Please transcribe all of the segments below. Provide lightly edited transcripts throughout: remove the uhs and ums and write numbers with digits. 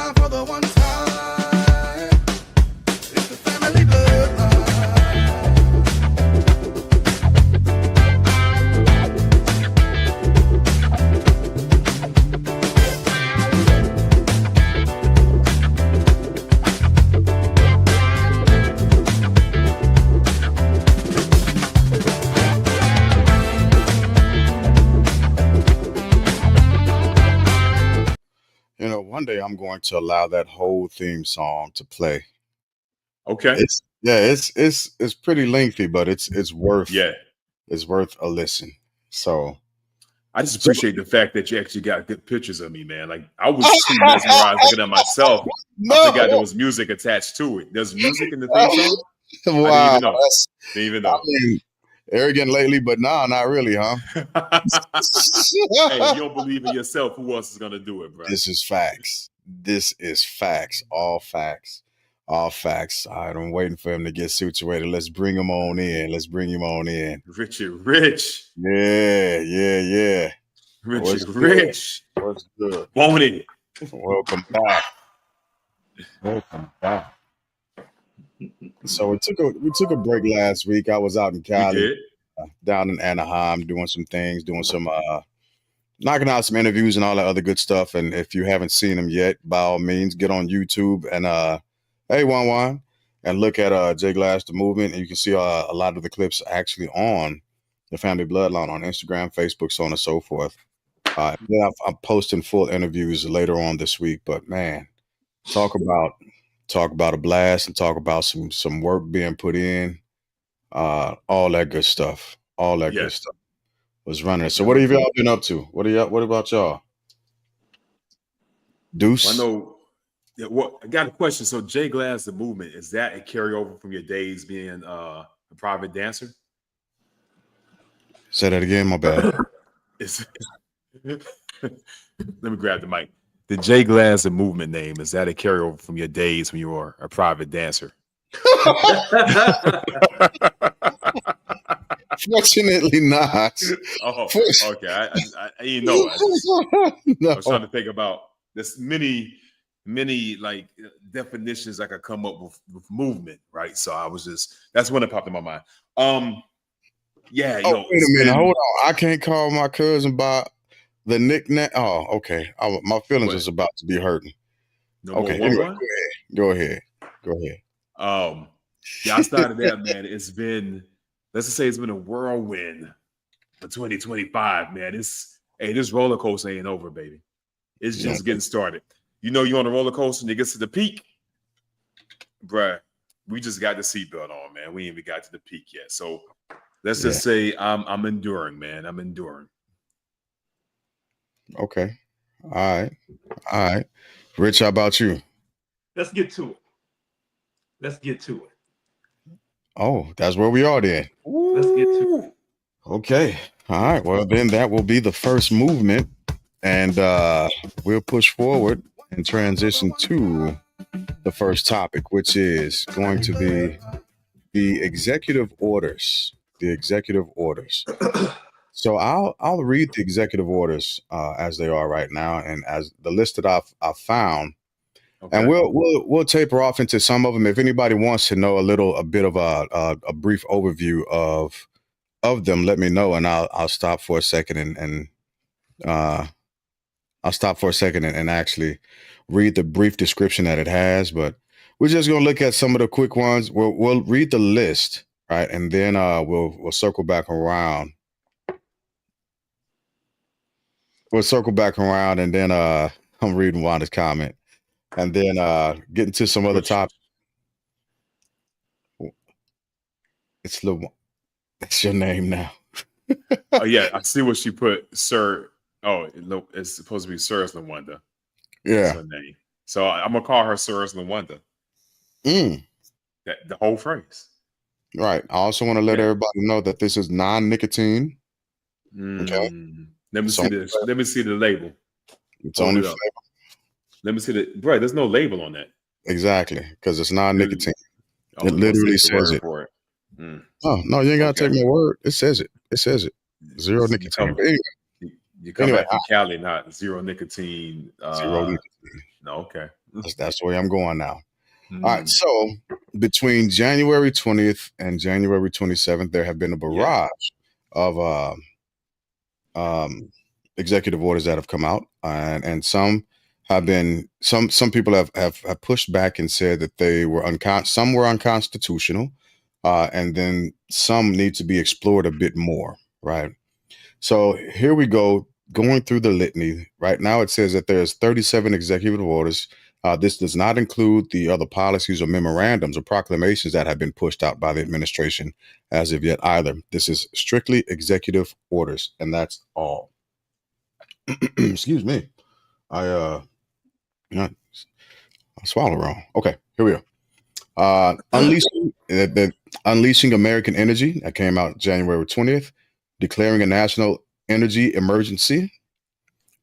time for the one time. It's the family bloodline. You know, one day I'm going to allow that whole theme song to play. Okay. It's pretty lengthy, but it's worth Yeah. it's worth a listen. So I just appreciate the fact that you actually got good pictures of me, man. Like I was too mesmerized looking at myself. I forgot there was music attached to it. There's music in the theme song? Wow, I didn't even know. that's- Didn't even I know. mean, arrogant lately, but nah, not really, huh? Hey, if you don't believe in yourself, who else is gonna do it, bro? This is facts. This is facts. All facts. All facts. All right, I'm waiting for him to get situated. Let's bring him on in. Let's bring him on in. Richard Rich. Yeah. What's Richard good? Rich. What's good? Won't it? Welcome back. Welcome back. So we took a break last week. I was out in We Cali, did. down in Anaheim, doing some things, doing some knocking out some interviews and all that other good stuff. And if you haven't seen them yet, by all means, get on YouTube and hey Juan and look at Jay Glass the Movement, and you can see a lot of the clips actually on the Family Bloodline on Instagram, Facebook, so on and so forth. Then I'm posting full interviews later on this week. But man, talk about a blast and talk about some work being put in, all that good stuff. All that good Yes. stuff was running. So what have y'all been up to? What about y'all? Deuce? I know. Yeah, well, I got a question. So, Jay Glass, the Movement, is that a carryover from your days being a private dancer? Say that again, my bad. Let me grab the mic. The Jay Glass, the Movement name, is that a carryover from your days when you were a private dancer? Fortunately not. Oh, okay. I didn't know. No. I was trying to think about there's many like definitions I could come up with movement, right? So I was that's one that popped in my mind. Yeah. Oh, wait a minute. Hold on. I can't call my cousin by the nickname. Oh, okay. My feelings is about to be hurting. Okay. Anyway, go ahead. Yeah, I started that, man. Let's just say it's been a whirlwind for 2025, man. This roller coaster ain't over, baby. It's just getting started. You know, you're on a roller coaster and you get to the peak, bruh. We just got the seatbelt on, man. We ain't even got to the peak yet. So let's just say I'm enduring, man. I'm enduring. Okay. All right. Rich, how about you? Let's get to it. Oh, that's where we are then. Let's get to it. Okay. All right. Well, then that will be the first movement. And we'll push forward and transition to the first topic, which is going to be the executive orders. The executive orders. So I'll read the executive orders as they are right now, and as the list that I've found. Okay. And we'll taper off into some of them. If anybody wants to know a bit of a brief overview of them, let me know, and I'll stop for a second and actually read the brief description that it has. But we're just gonna look at some of the quick ones. We'll read the list, right, and then we'll circle back around. We'll circle back around, and then I'm reading Wanda's comment. And then get into some other topics. It's your name now. Oh yeah, I see what she put, Sir. Oh, it's supposed to be Sir's Lawanda. Yeah. That's her name. So I'm gonna call her Sir's Lawanda. The whole phrase. Right. I also want to let everybody know that this is non-nicotine. Okay. Let me see the label. It's only flavor. Let me see bro. There's no label on that. Exactly, because it's non-nicotine. It literally says it. For it. Oh no, you ain't gotta take my word. It says it. Zero nicotine. You come back from Cali, not zero nicotine. Zero nicotine. No, okay. That's the way I'm going now. All right. Mm, So between January 20th and January 27th, there have been a barrage of um, executive orders that have come out, and some have been some people have pushed back and said that they were some were unconstitutional, and then some need to be explored a bit more. Right. So here we go, going through the litany. Right now, it says that there's 37 executive orders. This does not include the other policies or memorandums or proclamations that have been pushed out by the administration as of yet either. This is strictly executive orders, and that's all. Excuse me. I not I swallow wrong. Okay, here we go. Unleashing American Energy that came out January 20th, declaring a national energy emergency,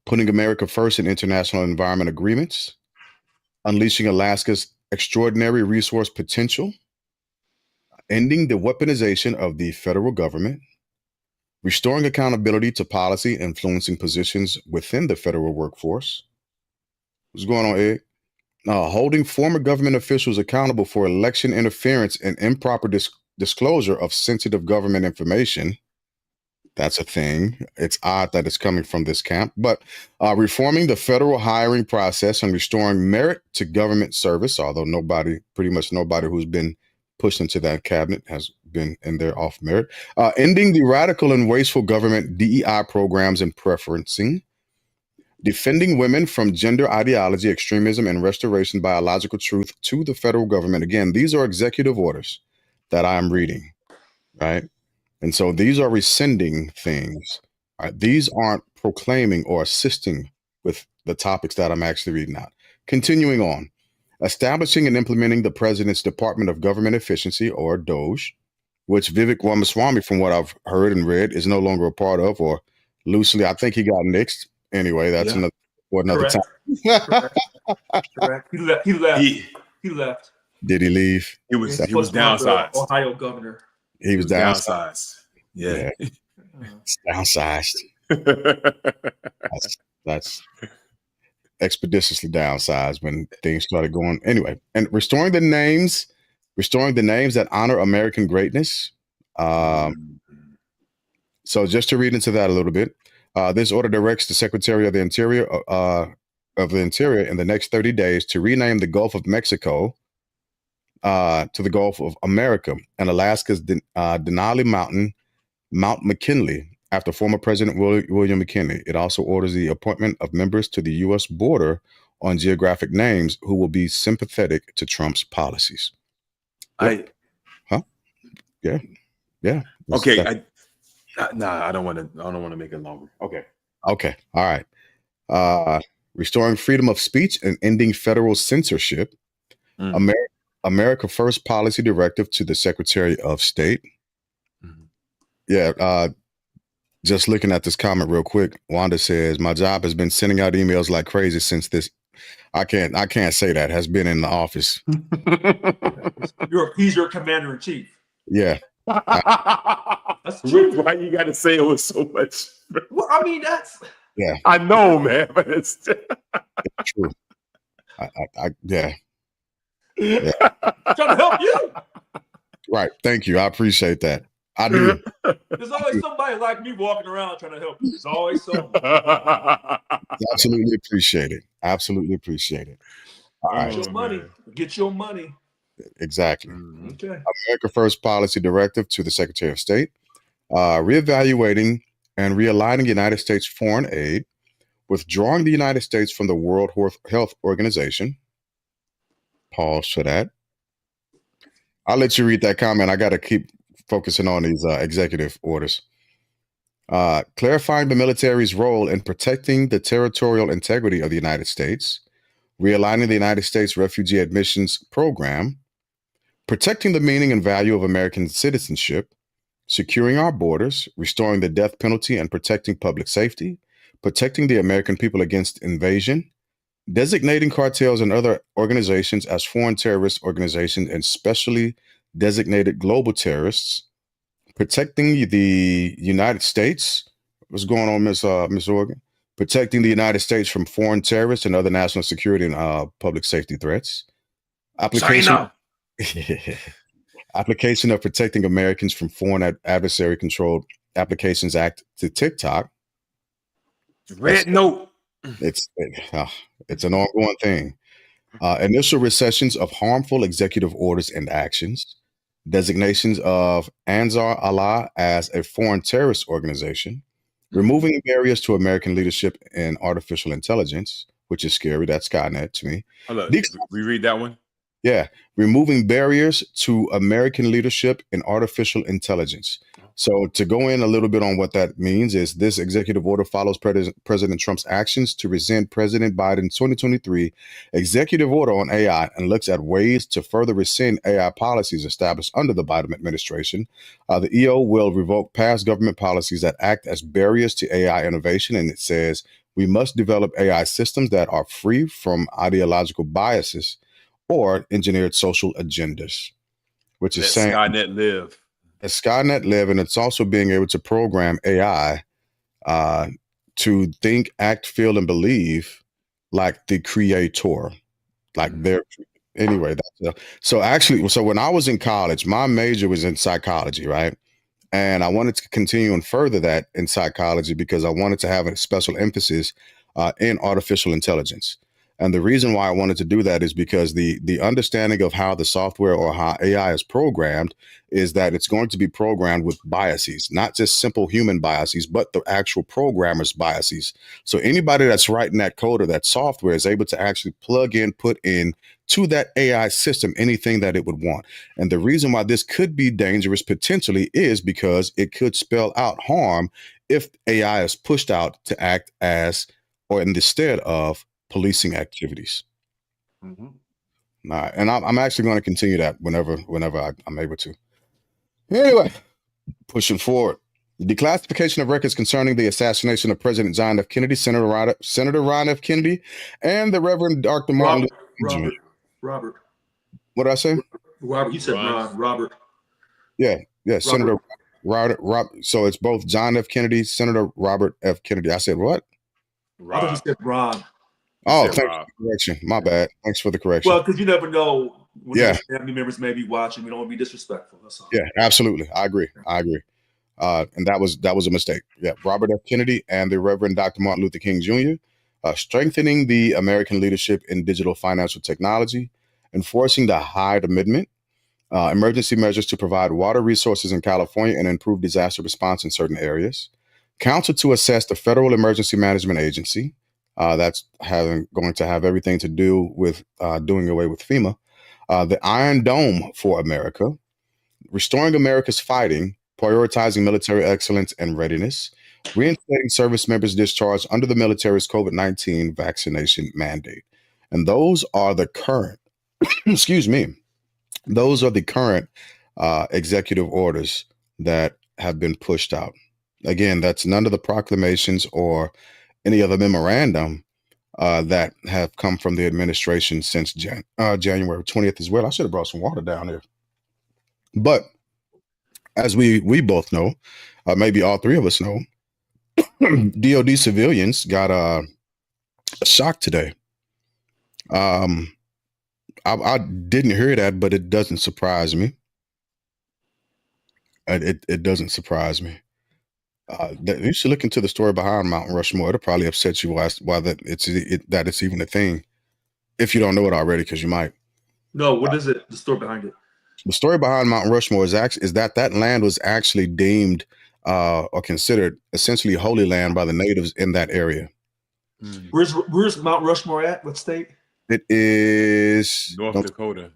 putting America first in international environment agreements, unleashing Alaska's extraordinary resource potential, ending the weaponization of the federal government, restoring accountability to policy influencing positions within the federal workforce. What's going on, Ed? Holding former government officials accountable for election interference and improper disclosure of sensitive government information. That's a thing. It's odd that it's coming from this camp, but reforming the federal hiring process and restoring merit to government service, although pretty much nobody who's been pushed into that cabinet has been in there off merit. Ending the radical and wasteful government DEI programs and preferencing. Defending women from gender ideology, extremism, and restoration biological truth to the federal government. Again, these are executive orders that I'm reading, right? And so these are rescinding things. Right? These aren't proclaiming or assisting with the topics that I'm actually reading out. Continuing on, establishing and implementing the President's Department of Government Efficiency, or DOGE, which Vivek Ramaswamy, from what I've heard and read, is no longer a part of, or loosely, I think he got nixed. Anyway, that's Yeah. another Correct. time. Correct. He left. He left. He He left. Did he leave? he was He's he was supposed to run downsized. for Ohio governor. He was downsized. downsized. Yeah. It's downsized. That's expeditiously downsized when things started going. Anyway, and restoring the names that honor American greatness. So just to read into that a little bit, this order directs the Secretary of the Interior in the next 30 days to rename the Gulf of Mexico to the Gulf of America and Alaska's Denali Mountain, Mount McKinley, after former President William McKinley. It also orders the appointment of members to the U.S. border on geographic names who will be sympathetic to Trump's policies. Yeah. Okay. I don't want to make it longer. Okay. Okay. All right. Restoring freedom of speech and ending federal censorship. Mhm. America First policy directive to the Secretary of State. Mhm. Yeah. Just looking at this comment real quick, Wanda says, my job has been sending out emails like crazy since this. I can't say that, has been in the office. He's your commander in chief. Yeah. That's true. Why you got to say it with so much? Well, I mean, that's I know, man, but it's True. Yeah. trying to help you. Right. Thank you. I appreciate that. I do. There's always somebody like me walking around trying to help you. There's always someone. Absolutely appreciate it. Absolutely appreciate it. All Get right. your money. Get your money. Exactly. Okay. America First policy directive to the Secretary of State, reevaluating and realigning United States foreign aid, withdrawing the United States from the World Health Organization. Pause for that. I'll let you read that comment. I got to keep focusing on these executive orders. Clarifying the military's role in protecting the territorial integrity of the United States, realigning the United States Refugee Admissions Program, protecting the meaning and value of American citizenship, securing our borders, restoring the death penalty and protecting public safety, protecting the American people against invasion, designating cartels and other organizations as foreign terrorist organizations and specially designated global terrorists, protecting the United States. What's going on, Miss Organ? protecting the United States from foreign terrorists and other national security and public safety threats. Application China. application of protecting Americans from foreign adversary controlled applications act to TikTok. Red note. It's it's an ongoing thing. Initial recessions of harmful executive orders and actions. Designations of Ansar Allah as a foreign terrorist organization. Removing barriers to American leadership in artificial intelligence, which is scary. That's Skynet to me. Hold up. Reread that one. Yeah, removing barriers to American leadership in artificial intelligence. So to go in a little bit on what that means is this executive order follows President Trump's actions to rescind President Biden's 2023 executive order on AI and looks at ways to further rescind AI policies established under the Biden administration. The EO will revoke past government policies that act as barriers to AI innovation, and it says we must develop AI systems that are free from ideological biases or engineered social agendas, which is saying Skynet live. Skynet live, and it's also being able to program AI to think, act, feel, and believe like the creator, like their. Anyway, so when I was in college, my major was in psychology, right? And I wanted to continue and further that in psychology because I wanted to have a special emphasis in artificial intelligence. And the reason why I wanted to do that is because the understanding of how the software or how AI is programmed is that it's going to be programmed with biases, not just simple human biases, but the actual programmer's biases. So anybody that's writing that code or that software is able to actually plug in, put in to that AI system anything that it would want. And the reason why this could be dangerous potentially is because it could spell out harm if AI is pushed out to act as or in the stead of policing activities. And I'm actually going to continue that whenever I'm able to. Anyway, pushing forward. Declassification of records concerning the assassination of President John F. Kennedy, Senator Ron F. Kennedy, and the Reverend Dr. Martin Luther Jr. Robert. What did I say? Robert. You said Ron. Robert. Yeah, Senator Robert. So it's both John F. Kennedy, Senator Robert F. Kennedy. I said what? I thought you said Ron. Oh, thanks for the correction. My bad. Thanks for the correction. Well, because you never know when family members may be watching. We don't want to be disrespectful. That's all. Yeah, absolutely. I agree. And that was a mistake. Yeah, Robert F. Kennedy and the Reverend Dr. Martin Luther King Jr. Strengthening the American leadership in digital financial technology, enforcing the Hyde Amendment, emergency measures to provide water resources in California and improve disaster response in certain areas, council to assess the Federal Emergency Management Agency. That's going to have everything to do with doing away with FEMA, the Iron Dome for America, restoring America's fighting, prioritizing military excellence and readiness, reinstating service members discharged under the military's COVID-19 vaccination mandate. And those are the current, those are the current executive orders that have been pushed out. Again, that's none of the proclamations or any other memorandum that have come from the administration since January 20th as well. I should have brought some water down here. But as we both know, maybe all three of us know, DOD civilians got a shock today. I didn't hear that, but it doesn't surprise me. It doesn't surprise me. You should look into the story behind Mount Rushmore. It'll probably upset you why that it's even a thing, if you don't know it already, because you might. No, what is it? The story behind it? The story behind Mount Rushmore is that land was actually deemed or considered essentially holy land by the natives in that area. Where's Mount Rushmore at? What state? It is North Dakota.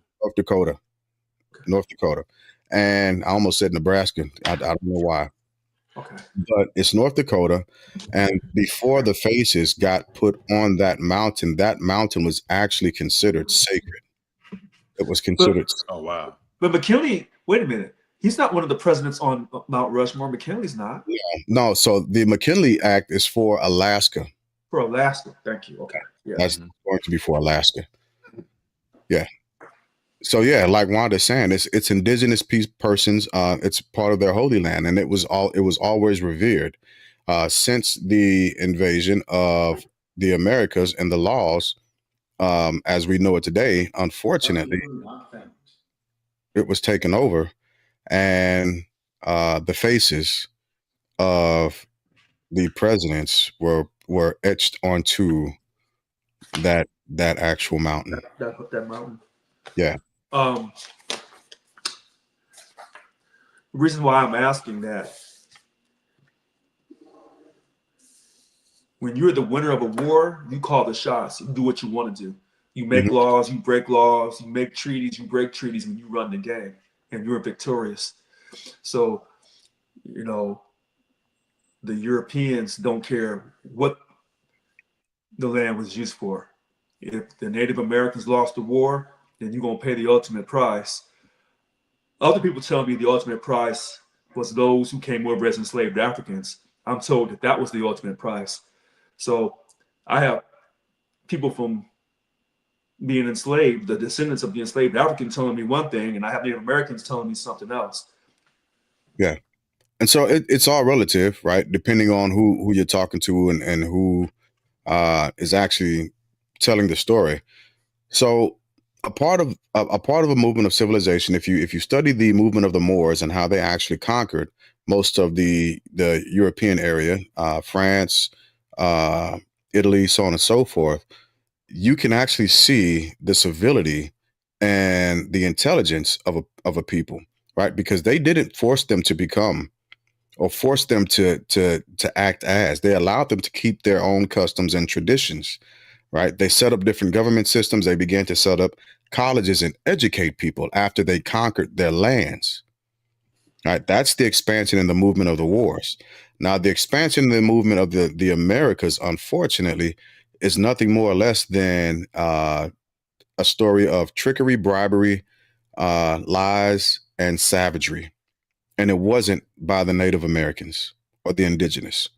North Dakota. And I almost said Nebraska. I don't know why. Okay. But it's North Dakota. And before the faces got put on that mountain was actually considered sacred. It was considered. Oh, wow. But McKinley, wait a minute. He's not one of the presidents on Mount Rushmore. McKinley's not. No. So the McKinley Act is for Alaska. For Alaska. Thank you. Okay. Yeah. That's going to be for Alaska. Yeah. So yeah, like Wanda's saying, it's indigenous persons. It's part of their holy land, and it was always revered. since the invasion of the Americas and the laws, as we know it today, unfortunately, it was taken over, and the faces of the presidents were etched onto that actual mountain. That mountain. Yeah. The reason why I'm asking that, when you're the winner of a war, you call the shots. You do what you want to do. You make Mhm. laws, you break laws, you make treaties, you break treaties when you run the game, and you're victorious. So, you know, the Europeans don't care what the land was used for. If the Native Americans lost the war, then you're going to pay the ultimate price. Other people tell me the ultimate price was those who came over as enslaved Africans. I'm told that that was the ultimate price. So I have people from being enslaved, the descendants of the enslaved African telling me one thing, and I have Native Americans telling me something else. Yeah. And so it's all relative, right? Depending on who you're talking to and who is actually telling the story. So a part of a movement of civilization, if you study the movement of the Moors and how they actually conquered most of the European area, France, uh, Italy, so on and so forth, you can actually see the civility and the intelligence of a people, right? Because they didn't force them to become or force them to act as. They allowed them to keep their own customs and traditions, right? They set up different government systems. They began to set up colleges and educate people after they conquered their lands, right? That's the expansion and the movement of the wars. Now, the expansion and the movement of the Americas, unfortunately, is nothing more or less than a story of trickery, bribery, lies, and savagery. And it wasn't by the Native Americans or the indigenous,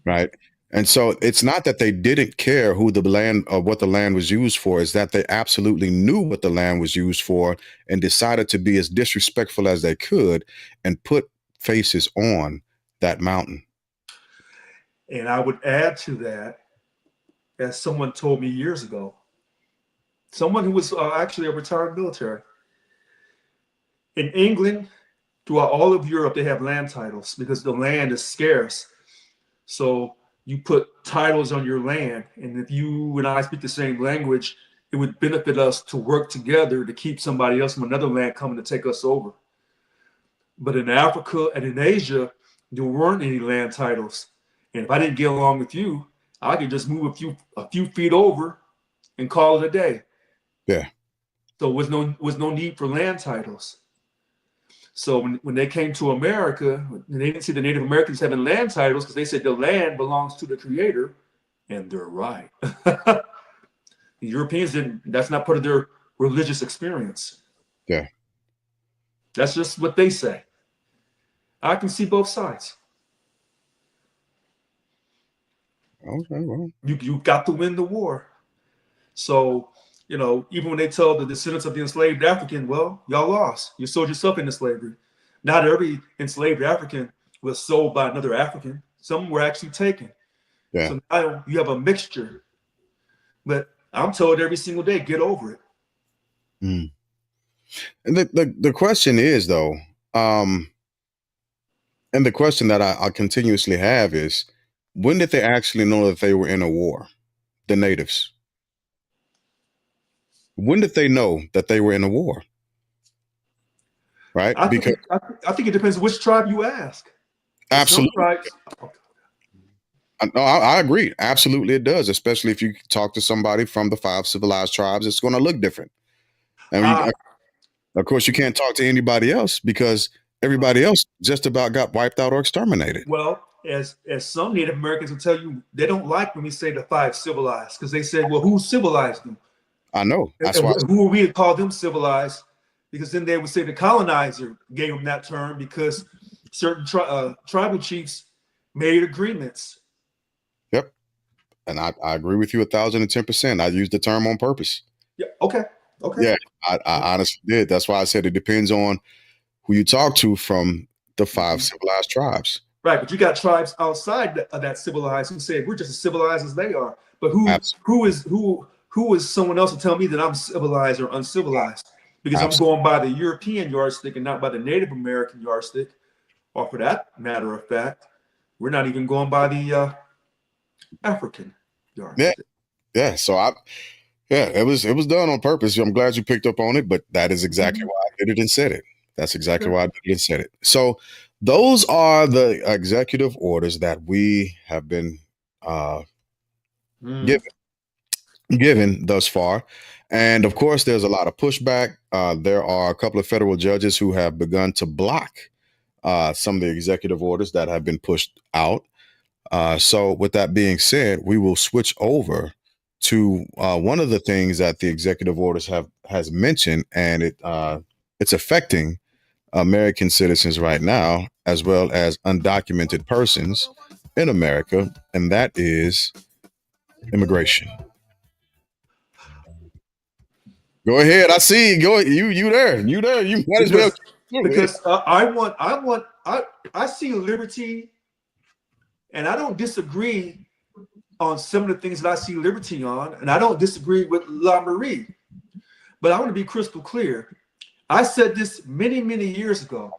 right? And so it's not that they didn't care who the land or what the land was used for, is that they absolutely knew what the land was used for and decided to be as disrespectful as they could and put faces on that mountain. And I would add to that, as someone told me years ago, someone who was actually a retired military. In England, throughout all of Europe, they have land titles because the land is scarce. So you put titles on your land. And if you and I speak the same language, it would benefit us to work together to keep somebody else from another land coming to take us over. But in Africa and in Asia, there weren't any land titles. And if I didn't get along with you, I could just move a few feet over and call it a day. Yeah. So was no need for land titles. So when they came to America, they didn't see the Native Americans having land titles because they said the land belongs to the creator, and they're right. The Europeans didn't, that's not part of their religious experience. Yeah. That's just what they say. I can see both sides. Okay. Well, You got to win the war. So, even when they tell the descendants of the enslaved African, well, y'all lost. You sold yourself into slavery. Not every enslaved African was sold by another African. Some were actually taken. yeah. So now you have a mixture. But I'm told every single day, get over it. Mm. And the question is though, and the question that I continuously have is, when did they actually know that they were in a war? The natives. When did they know that they were in a war? Right? I Because think it depends which tribe you ask. Some absolutely, tribes, I agree. Absolutely, it does. Especially if you talk to somebody from the five civilized tribes, it's going to look different. I mean, uh, of course, you can't talk to anybody else because everybody else just about got wiped out or exterminated. well, as some Native Americans will tell you, they don't like when we say the five civilized because they say, well, who civilized them? I know. That's And why. who are we to call them civilized? Because then they would say the colonizer gave them that term because certain tribal chiefs made agreements. Yep. And I agree with you 1,010%. I used the term on purpose. Yeah. Okay. Yeah, I honestly did. That's why I said it depends on who you talk to from the five civilized tribes. Right, but you got tribes outside of that civilized who say we're just as civilized as they are. But who is someone else to tell me that I'm civilized or uncivilized? Because I'm going by the European yardstick and not by the Native American yardstick, or for that matter of fact, we're not even going by the African yardstick. Yeah. So it was done on purpose. I'm glad you picked up on it, but that is exactly why I did it and said it. That's exactly why I did it and said it. So those are the executive orders that we have been given thus far. And of course, there's a lot of pushback. There are a couple of federal judges who have begun to block some of the executive orders that have been pushed out. So with that being said, we will switch over to one of the things that the executive orders has mentioned, and it's affecting American citizens right now, as well as undocumented persons in America, and that is immigration. Go ahead. I see. Go. You there. You there. You might as well. Because I see liberty, and I don't disagree on some of the things that I see liberty on, and I don't disagree with La Marie. But I want to be crystal clear. I said this many, many years ago.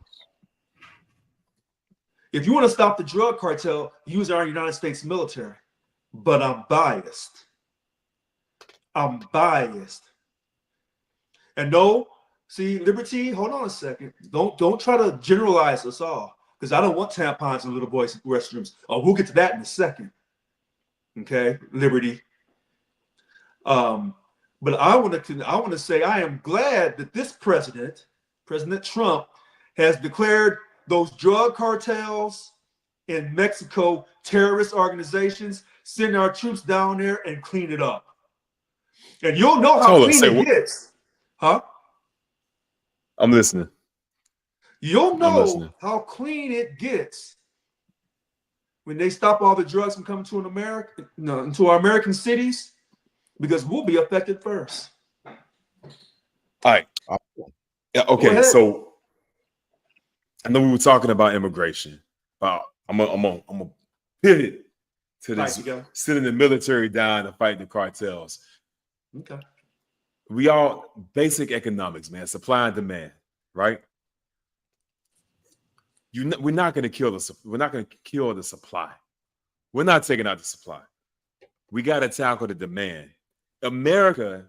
If you want to stop the drug cartel, use our United States military. But I'm biased. I'm biased. And no, see, liberty, hold on a second. Don't try to generalize us all, because I don't want tampons in little boys' restrooms. Oh, we'll get to that in a second. Okay, liberty. But I want to say I am glad that this President Trump, has declared those drug cartels in Mexico terrorist organizations, send our troops down there and clean it up. And you'll know how clean it gets. Huh? I'm listening. You'll know how clean it gets when they stop all the drugs from coming to into our American cities, because we'll be affected first. All right. Yeah. Okay. So I know we were talking about immigration. But I'm gonna pivot to this: sitting the military down and fighting the cartels. Okay. We all basic economics, man. Supply and demand, right? We're not going to kill the supply. We're not taking out the supply. We got to tackle the demand. America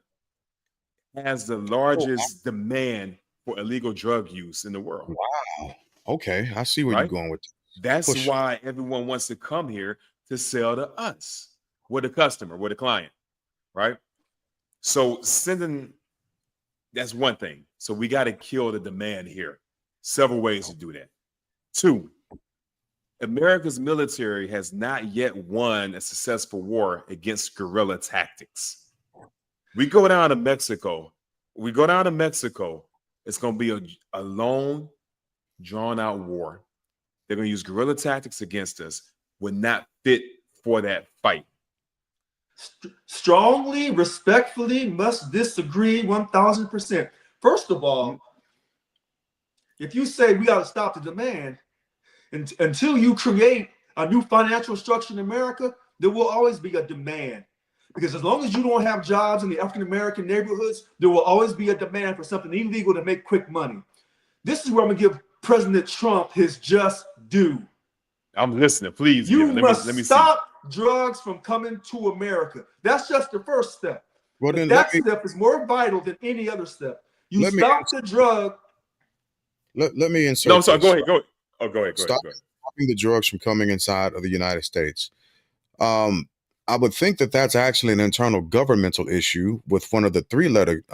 has the largest demand for illegal drug use in the world. Wow. Okay, I see where you're going with this. That's why everyone wants to come here to sell to us. We're the customer, we're the client, right? So that's one thing. So we got to kill the demand here. Several ways to do that. 2, America's military has not yet won a successful war against guerrilla tactics. We go down to Mexico. It's going to be a long, drawn-out war. They're going to use guerrilla tactics against us. We're not fit for that fight. Strongly, respectfully, must disagree 1000%. First of all, if you say we got to stop the demand, until you create a new financial structure in America, there will always be a demand. Because as long as you don't have jobs in the African-American neighborhoods, there will always be a demand for something illegal to make quick money. This is where I'm going to give President Trump his just due. I'm listening. Please. You must stop drugs from coming to America. That's just the first step. Well, then that step is more vital than any other step. You stop the drug. Let me insert. No, sorry. Go ahead. Go ahead. Stopping the drugs from coming inside of the United States. I would think that that's actually an internal governmental issue with one of the 3-letter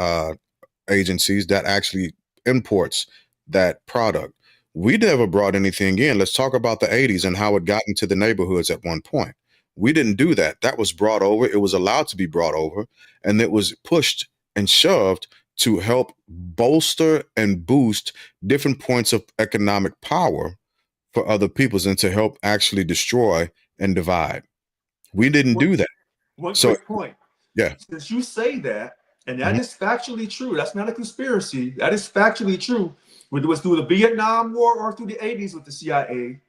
agencies that actually imports that product. We never brought anything in. Let's talk about the 80s and how it got into the neighborhoods at one point. We didn't do that. That was brought over. It was allowed to be brought over, and it was pushed and shoved to help bolster and boost different points of economic power for other peoples and to help actually destroy and divide. We didn't do that. One quick point. Yeah. Since you say that, and that is factually true, that's not a conspiracy. That is factually true. Whether it was through the Vietnam War or through the 80s with the CIA,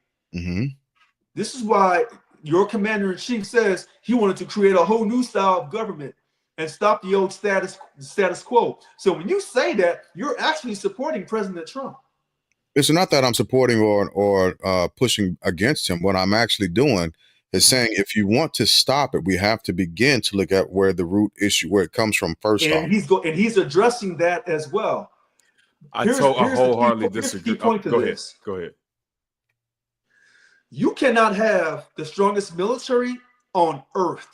This is why your commander-in-chief says he wanted to create a whole new style of government and stop the old status quo. So when you say that, you're actually supporting President Trump. It's not that I'm supporting or pushing against him. What I'm actually doing is saying if you want to stop it, we have to begin to look at where the root issue, where it comes from first off. And he's addressing that as well. I wholeheartedly disagree. Go ahead. You cannot have the strongest military on Earth,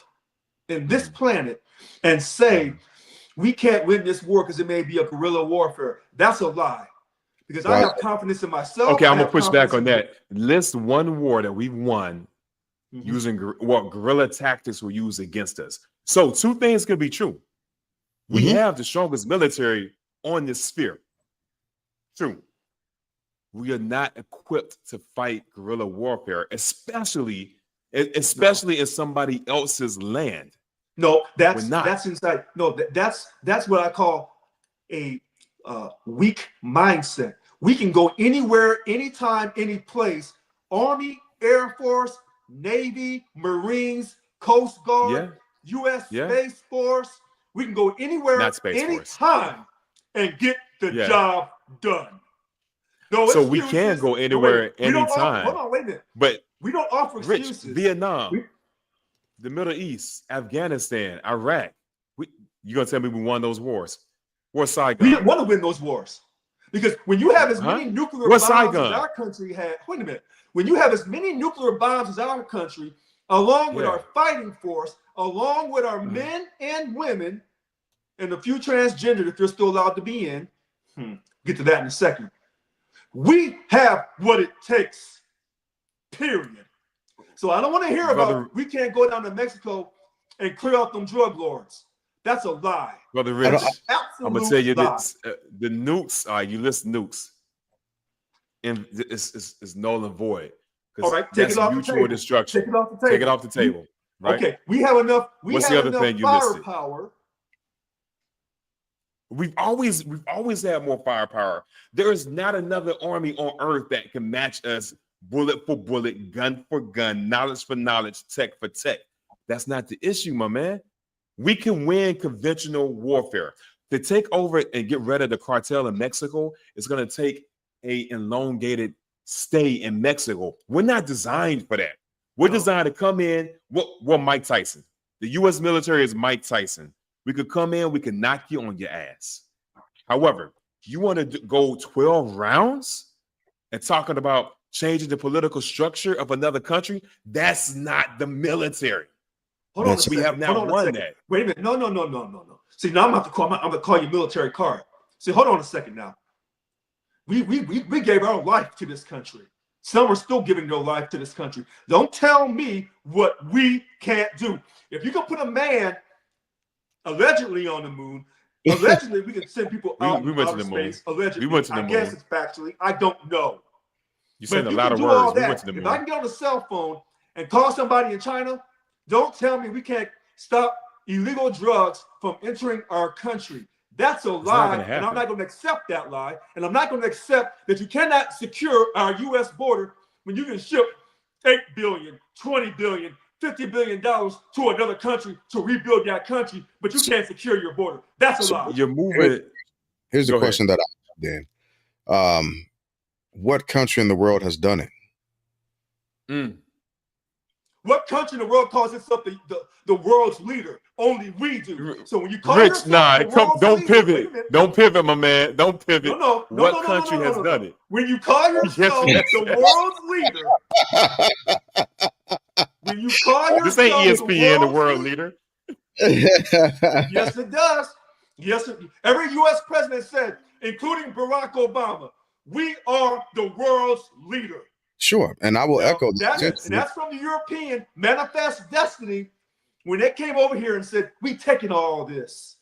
in this planet, and say we can't win this war because it may be a guerrilla warfare. That's a lie. Because I have confidence in myself. Okay, I'm gonna push back on that. List one war that we've won using what guerrilla tactics were used against us. So two things could be true. We have the strongest military on this sphere. True. We are not equipped to fight guerrilla warfare, especially in somebody else's land. No, that's inside. No, that's what I call a weak mindset. We can go anywhere, anytime, any place. Army, Air Force, Navy, Marines, Coast Guard, U.S. Space Force. We can go anywhere, anytime, and get the job done. No, so we can go anywhere, anytime. Hold on, wait a minute. But we don't offer excuses. Vietnam, the Middle East, Afghanistan, Iraq. You gonna tell me we won those wars? Where's Saigon? We didn't want to win those wars. Because when you have as many nuclear bombs as our country had, wait a minute. When you have as many nuclear bombs as our country, along with our fighting force, along with our men and women, and a few transgendered, if they're still allowed to be in, get to that in a second. We have what it takes, period. So I don't want to hear about we can't go down to Mexico and clear out them drug lords. That's a lie. Brother Rich, I'm going to tell you this. The nukes, you list nukes, and it's null and void. All right, take it off the table. Destruction. Take it off the table. Take it off the table. Right? Okay, we have enough. What's the other thing you listed? Firepower. We've always had more firepower. There is not another army on earth that can match us bullet for bullet, gun for gun, knowledge for knowledge, tech for tech. That's not the issue, my man. We can win conventional warfare. To take over and get rid of the cartel in Mexico, it's going to take an elongated stay in Mexico. We're not designed for that. We're designed to come in. We're Mike Tyson. The U.S. military is Mike Tyson. We could come in, we could knock you on your ass. However, you want to go 12 rounds and talking about changing the political structure of another country? That's not the military. Hold on, we have now won that. Wait a minute. No. See, now I'm going to call you military card. See, hold on a second now. We gave our life to this country. Some are still giving their life to this country. Don't tell me what we can't do. If you can put a man allegedly on the moon, allegedly we can send people out we went to the space. Moon. Allegedly, we went to the I moon. guess it's factually. I don't know. You said a lot of words. We went to the moon. If I can get on the cell phone and call somebody in China, don't tell me we can't stop illegal drugs from entering our country. That's a lie, and I'm not going to accept that lie. And I'm not going to accept that you cannot secure our U.S. border when you can ship $8 billion, $20 billion, $50 billion to another country to rebuild that country, but you can't secure your border. That's a lie. You're moving. Here's the question that I have then. What country in the world has done it? What country in the world calls itself the world's leader? Only we do. So when you call Rich, don't pivot. Don't pivot, my man. Don't pivot. No, what country has done it? When you call yourself the world's leader, when you call yourself this ain't ESPN, the world leader. Yes, it does. Yes, every U.S. president said, including Barack Obama, we are the world's leader. Sure, and I will echo that. And that's from the European Manifest Destiny when they came over here and said, we taking all this.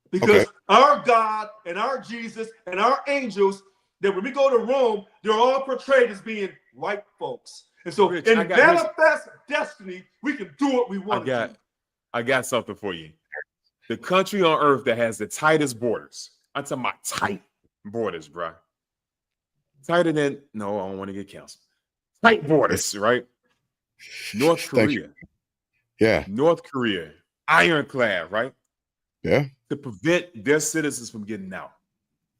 Because our God and our Jesus and our angels, that when we go to Rome, they're all portrayed as being white folks. And so in Manifest Destiny, we can do what we want to do. I got something for you. The country on earth that has the tightest borders. I'm talking about tight borders, bro. Tighter than, no, I don't want to get canceled. Tight borders, right? North Thank you. Korea. Yeah. North Korea, ironclad, right? Yeah. To prevent their citizens from getting out.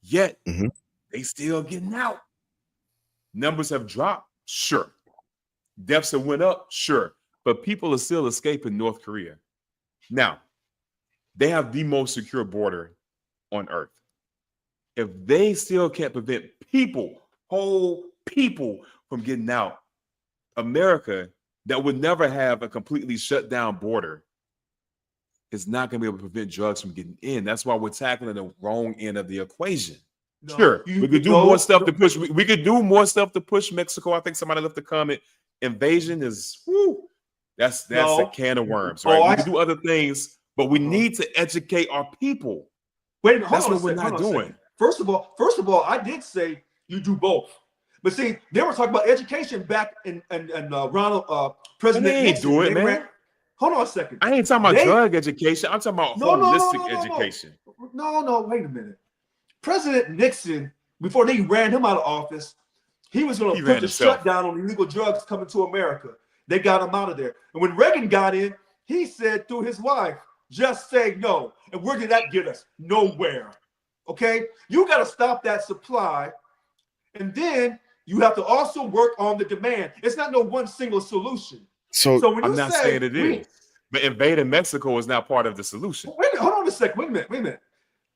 Yet, Mhm. they still getting out. Numbers have dropped, sure. Deaths have went up, sure. But people are still escaping North Korea. Now, they have the most secure border on earth. If they still can't prevent people, whole people, from getting out, America, that would never have a completely shut down border, is not going to be able to prevent drugs from getting in. That's why we're tackling the wrong end of the equation. No, Sure, you- we could do no, more stuff no. to push. We could do more stuff to push Mexico. I think somebody left a comment. Invasion is whoo, that's No. a can of worms, Oh, right? We I- can do other things, but we Uh-huh. need to educate our people. Wait a minute, That's hold on what a we're second, not hold on a doing. second. First of all, I did say you do both. But see, they were talking about education back in Ronald President They ain't Nixon. do it, They man. ran- hold on a second. I ain't talking about They- drug education. I'm talking about holistic education. No, wait a minute. President Nixon, before they ran him out of office, he was going He to ran put the himself. shutdown on illegal drugs coming to America. They got him out of there. And when Reagan got in, he said through his wife, just say no. And where did that get us? Nowhere. Okay? You got to stop that supply. And then you have to also work on the demand. It's not no one single solution. So So when I'm you not say, saying it is. But invading Mexico is not part of the solution. Wait a minute, hold on a second. Wait a minute.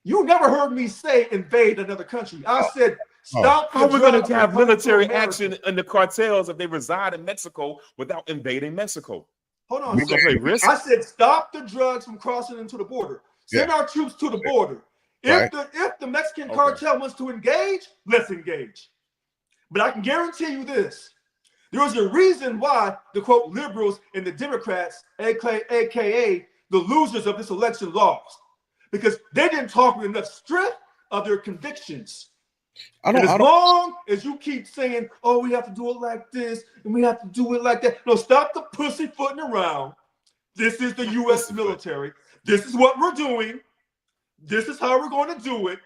You never heard me say invade another country. I said stop. How are we going to have military America. action in the cartels if they reside in Mexico without invading Mexico? Hold on We a gonna play second. risk? I said stop the drugs from crossing into the border. Send our troops to the border. Right. If the Mexican Okay. cartel wants to engage, let's engage. But I can guarantee you this. There is a reason why the quote liberals and the Democrats, aka the losers of this election, lost. Because they didn't talk with enough strength of their convictions. And as long as you keep saying, oh, we have to do it like this and we have to do it like that. No, stop the pussyfooting around. This is the U.S. military. This is what we're doing. This is how we're going to do it.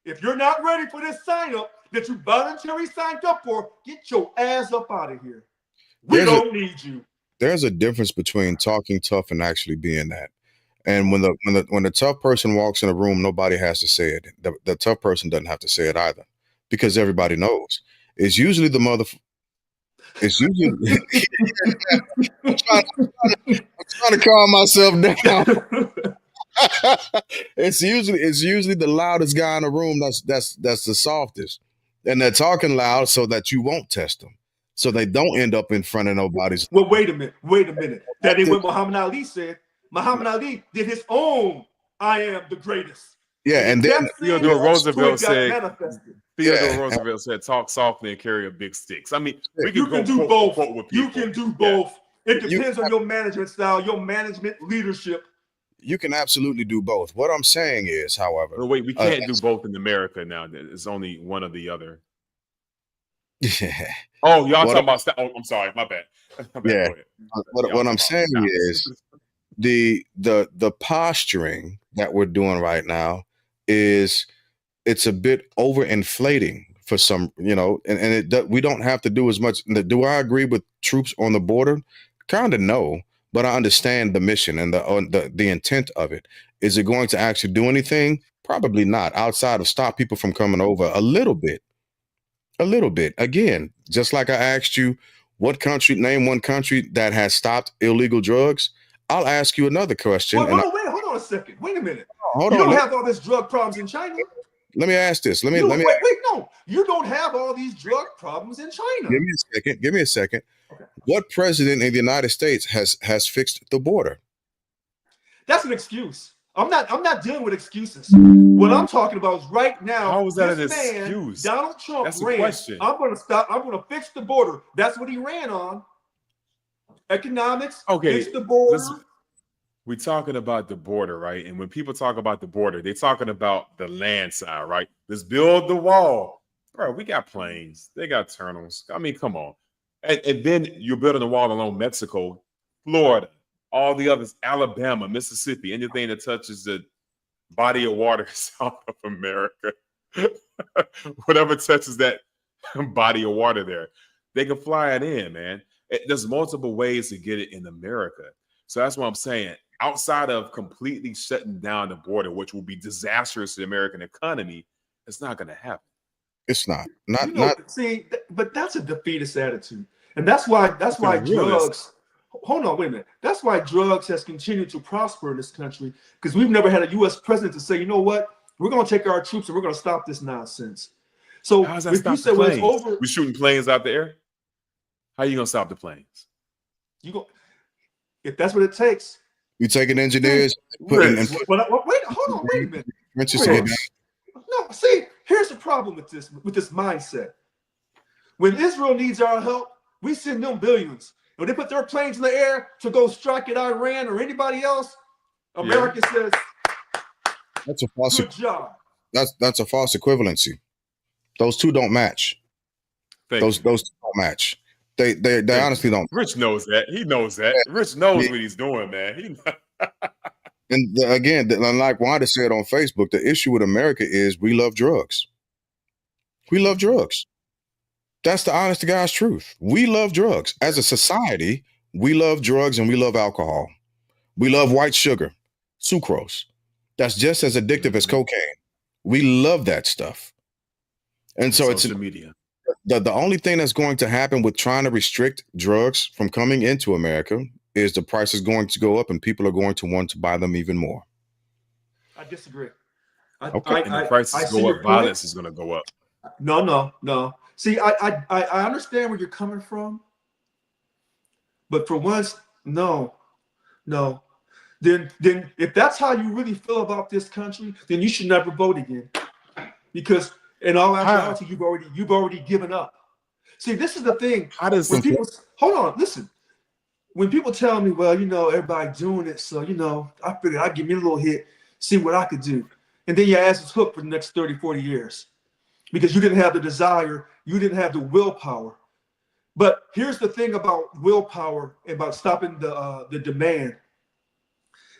If you're not ready for this sign up that you voluntarily signed up for, get your ass up out of here. We don't need you. There's a difference between talking tough and actually being that. And when the tough person walks in a room, nobody has to say it. The tough person doesn't have to say it either, because everybody knows. It's usually the mother. It's usually. I'm trying to calm myself down. It's usually the loudest guy in the room. That's the softest, and they're talking loud so that you won't test them, so they don't end up in front of nobody's. Well, wait a minute. That ain't what Muhammad Ali said. Muhammad Ali did his own "I am the greatest." Yeah, and then Theodore Roosevelt said, manifested. Roosevelt said, talk softly and carry a big stick. I mean, we can You go can do quote both. for quote with You people. can do both. It You- depends on your management style, your management leadership. You can absolutely do both. What I'm saying is, however, No, wait, we can't do both in America now. It's only one or the other. Oh, y'all talking about? Oh, I'm sorry, my bad. My bad. Yeah. Go ahead. what I'm saying is the posturing that we're doing right now is it's a bit overinflating for some, and we don't have to do as much. Do I agree with troops on the border? Kind of no, but I understand the mission and the intent of it. Is it going to actually do anything? Probably not, outside of stop people from coming over a little bit. Again, just like I asked you, name one country that has stopped illegal drugs. I'll ask you another question. Hold on a second. Wait a minute. Hold you on. don't have all this drug problems in China. Let me ask this. Let me. No. You don't have all these drug problems in China. Give me a second. Okay. What president in the United States has fixed the border? That's an excuse. I'm not dealing with excuses. What I'm talking about is right now. How is that an excuse? Donald Trump That's a ran. question. I'm going to fix the border. That's what he ran on. Economics. Okay. Fix the border. We're talking about the border, right? And when people talk about the border, they're talking about the land side, right? Let's build the wall. Bro, we got planes. They got tunnels. I mean, come on. And then you're building a wall along Mexico, Florida, all the others, Alabama, Mississippi, anything that touches the body of water south of America, whatever touches that body of water there, they can fly it in, man. There's multiple ways to get it in America. So that's what I'm saying. Outside of completely shutting down the border, which will be disastrous to the American economy, it's not going to happen. It's not. See, but that's a defeatist attitude, and that's why drugs. Hold on, wait a minute. That's why drugs has continued to prosper in this country, because we've never had a U.S. president to say, you know what, we're going to take our troops and we're going to stop this nonsense. So how's that if you say, well, it's over, we're shooting planes out the air. How are you going to stop the planes? If that's what it takes. You taking engineers, putting in. Wait, hold on, wait a minute. No, see, here's the problem with this mindset. When Israel needs our help, we send them billions. When they put their planes in the air to go strike at Iran or anybody else, America says, "That's a false. Good job." That's a false equivalency. Those two don't match. Those two don't match. They honestly don't. Rich knows that. He knows that. Rich knows what he's doing, man. And again, like Wanda said on Facebook, the issue with America is we love drugs. We love drugs. That's the honest to God's truth. We love drugs. As a society, we love drugs and we love alcohol. We love white sugar, sucrose. That's just as addictive as cocaine. We love that stuff. And so social media. The only thing that's going to happen with trying to restrict drugs from coming into America is the price is going to go up and people are going to want to buy them even more. I disagree. Okay. And the prices go up, violence is going to go up. No. See, I understand where you're coming from, but for once, no. Then if that's how you really feel about this country, then you should never vote again, because in all actuality, you've already given up. See, this is the thing. Hold on, listen. When people tell me, well, everybody doing it, so I figured I'd give me a little hit, see what I could do, and then your ass is hooked for the next 30, 40 years. Because you didn't have the desire, you didn't have the willpower. But here's the thing about willpower, about stopping the demand.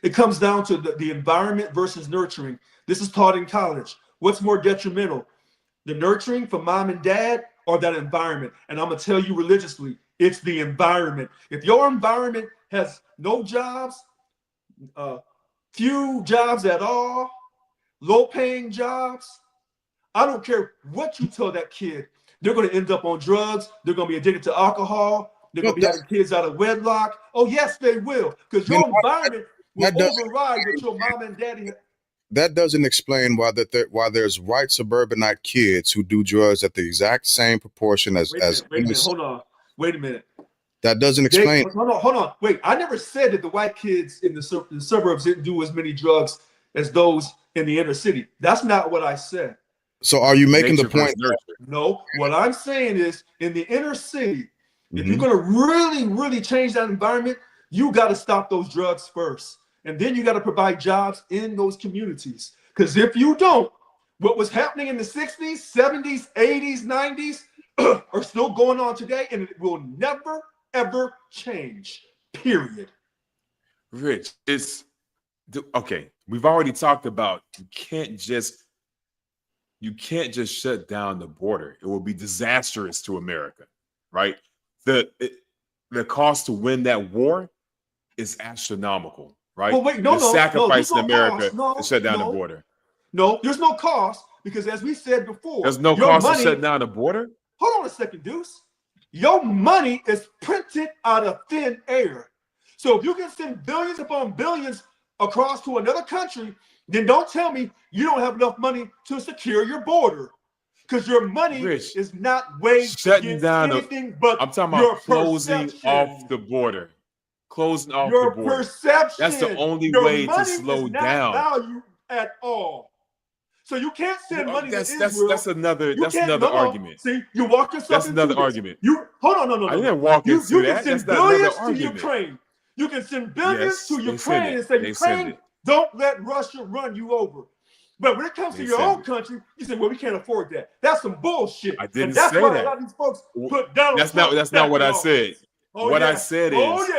It comes down to the environment versus nurturing. This is taught in college. What's more detrimental? The nurturing from mom and dad or that environment? And I'm going to tell you religiously, it's the environment. If your environment has no jobs, few jobs at all, low-paying jobs, I don't care what you tell that kid. They're going to end up on drugs. They're going to be addicted to alcohol. They're going to be having kids out of wedlock. Oh, yes, they will. Because your environment will override what your mom and daddy. That doesn't explain why there's white suburbanite kids who do drugs at the exact same proportion as. Wait a minute. Hold on. Wait a minute. That doesn't explain. Hold on. Wait. I never said that the white kids in the suburbs didn't do as many drugs as those in the inner city. That's not what I said. So are you making the point? No, what I'm saying is in the inner city, if you're going to really, really change that environment, you got to stop those drugs first. And then you got to provide jobs in those communities. Because if you don't, what was happening in the 60s, 70s, 80s, 90s are still going on today, and it will never, ever change, period. Rich, okay. We've already talked about you can't just shut down the border. It will be disastrous to America, right? The cost to win that war is astronomical, right? Well, wait, the sacrifice in America to shut down the border. No, there's no cost, because as we said before, there's no cost to shut down the border. Hold on a second, Deuce. Your money is printed out of thin air. So if you can send billions upon billions across to another country, then don't tell me you don't have enough money to secure your border, because your money is not weighed shutting down anything but I'm talking about closing off the border. Closing off the border. Perception. That's the only your way money to slow is not down. Value at all. So you can't send money to Israel. That's another argument. See, you walk yourself. That's into another this. argument. Hold on, no. I didn't walk into that. You can send billions to Ukraine. You can send billions to Ukraine and say, Ukraine, don't let Russia run you over. But when it comes to your own country, you say, well, we can't afford that. That's some bullshit. I didn't say that. That's why a lot of these folks put Donald Trump. That's not what I said. I said is,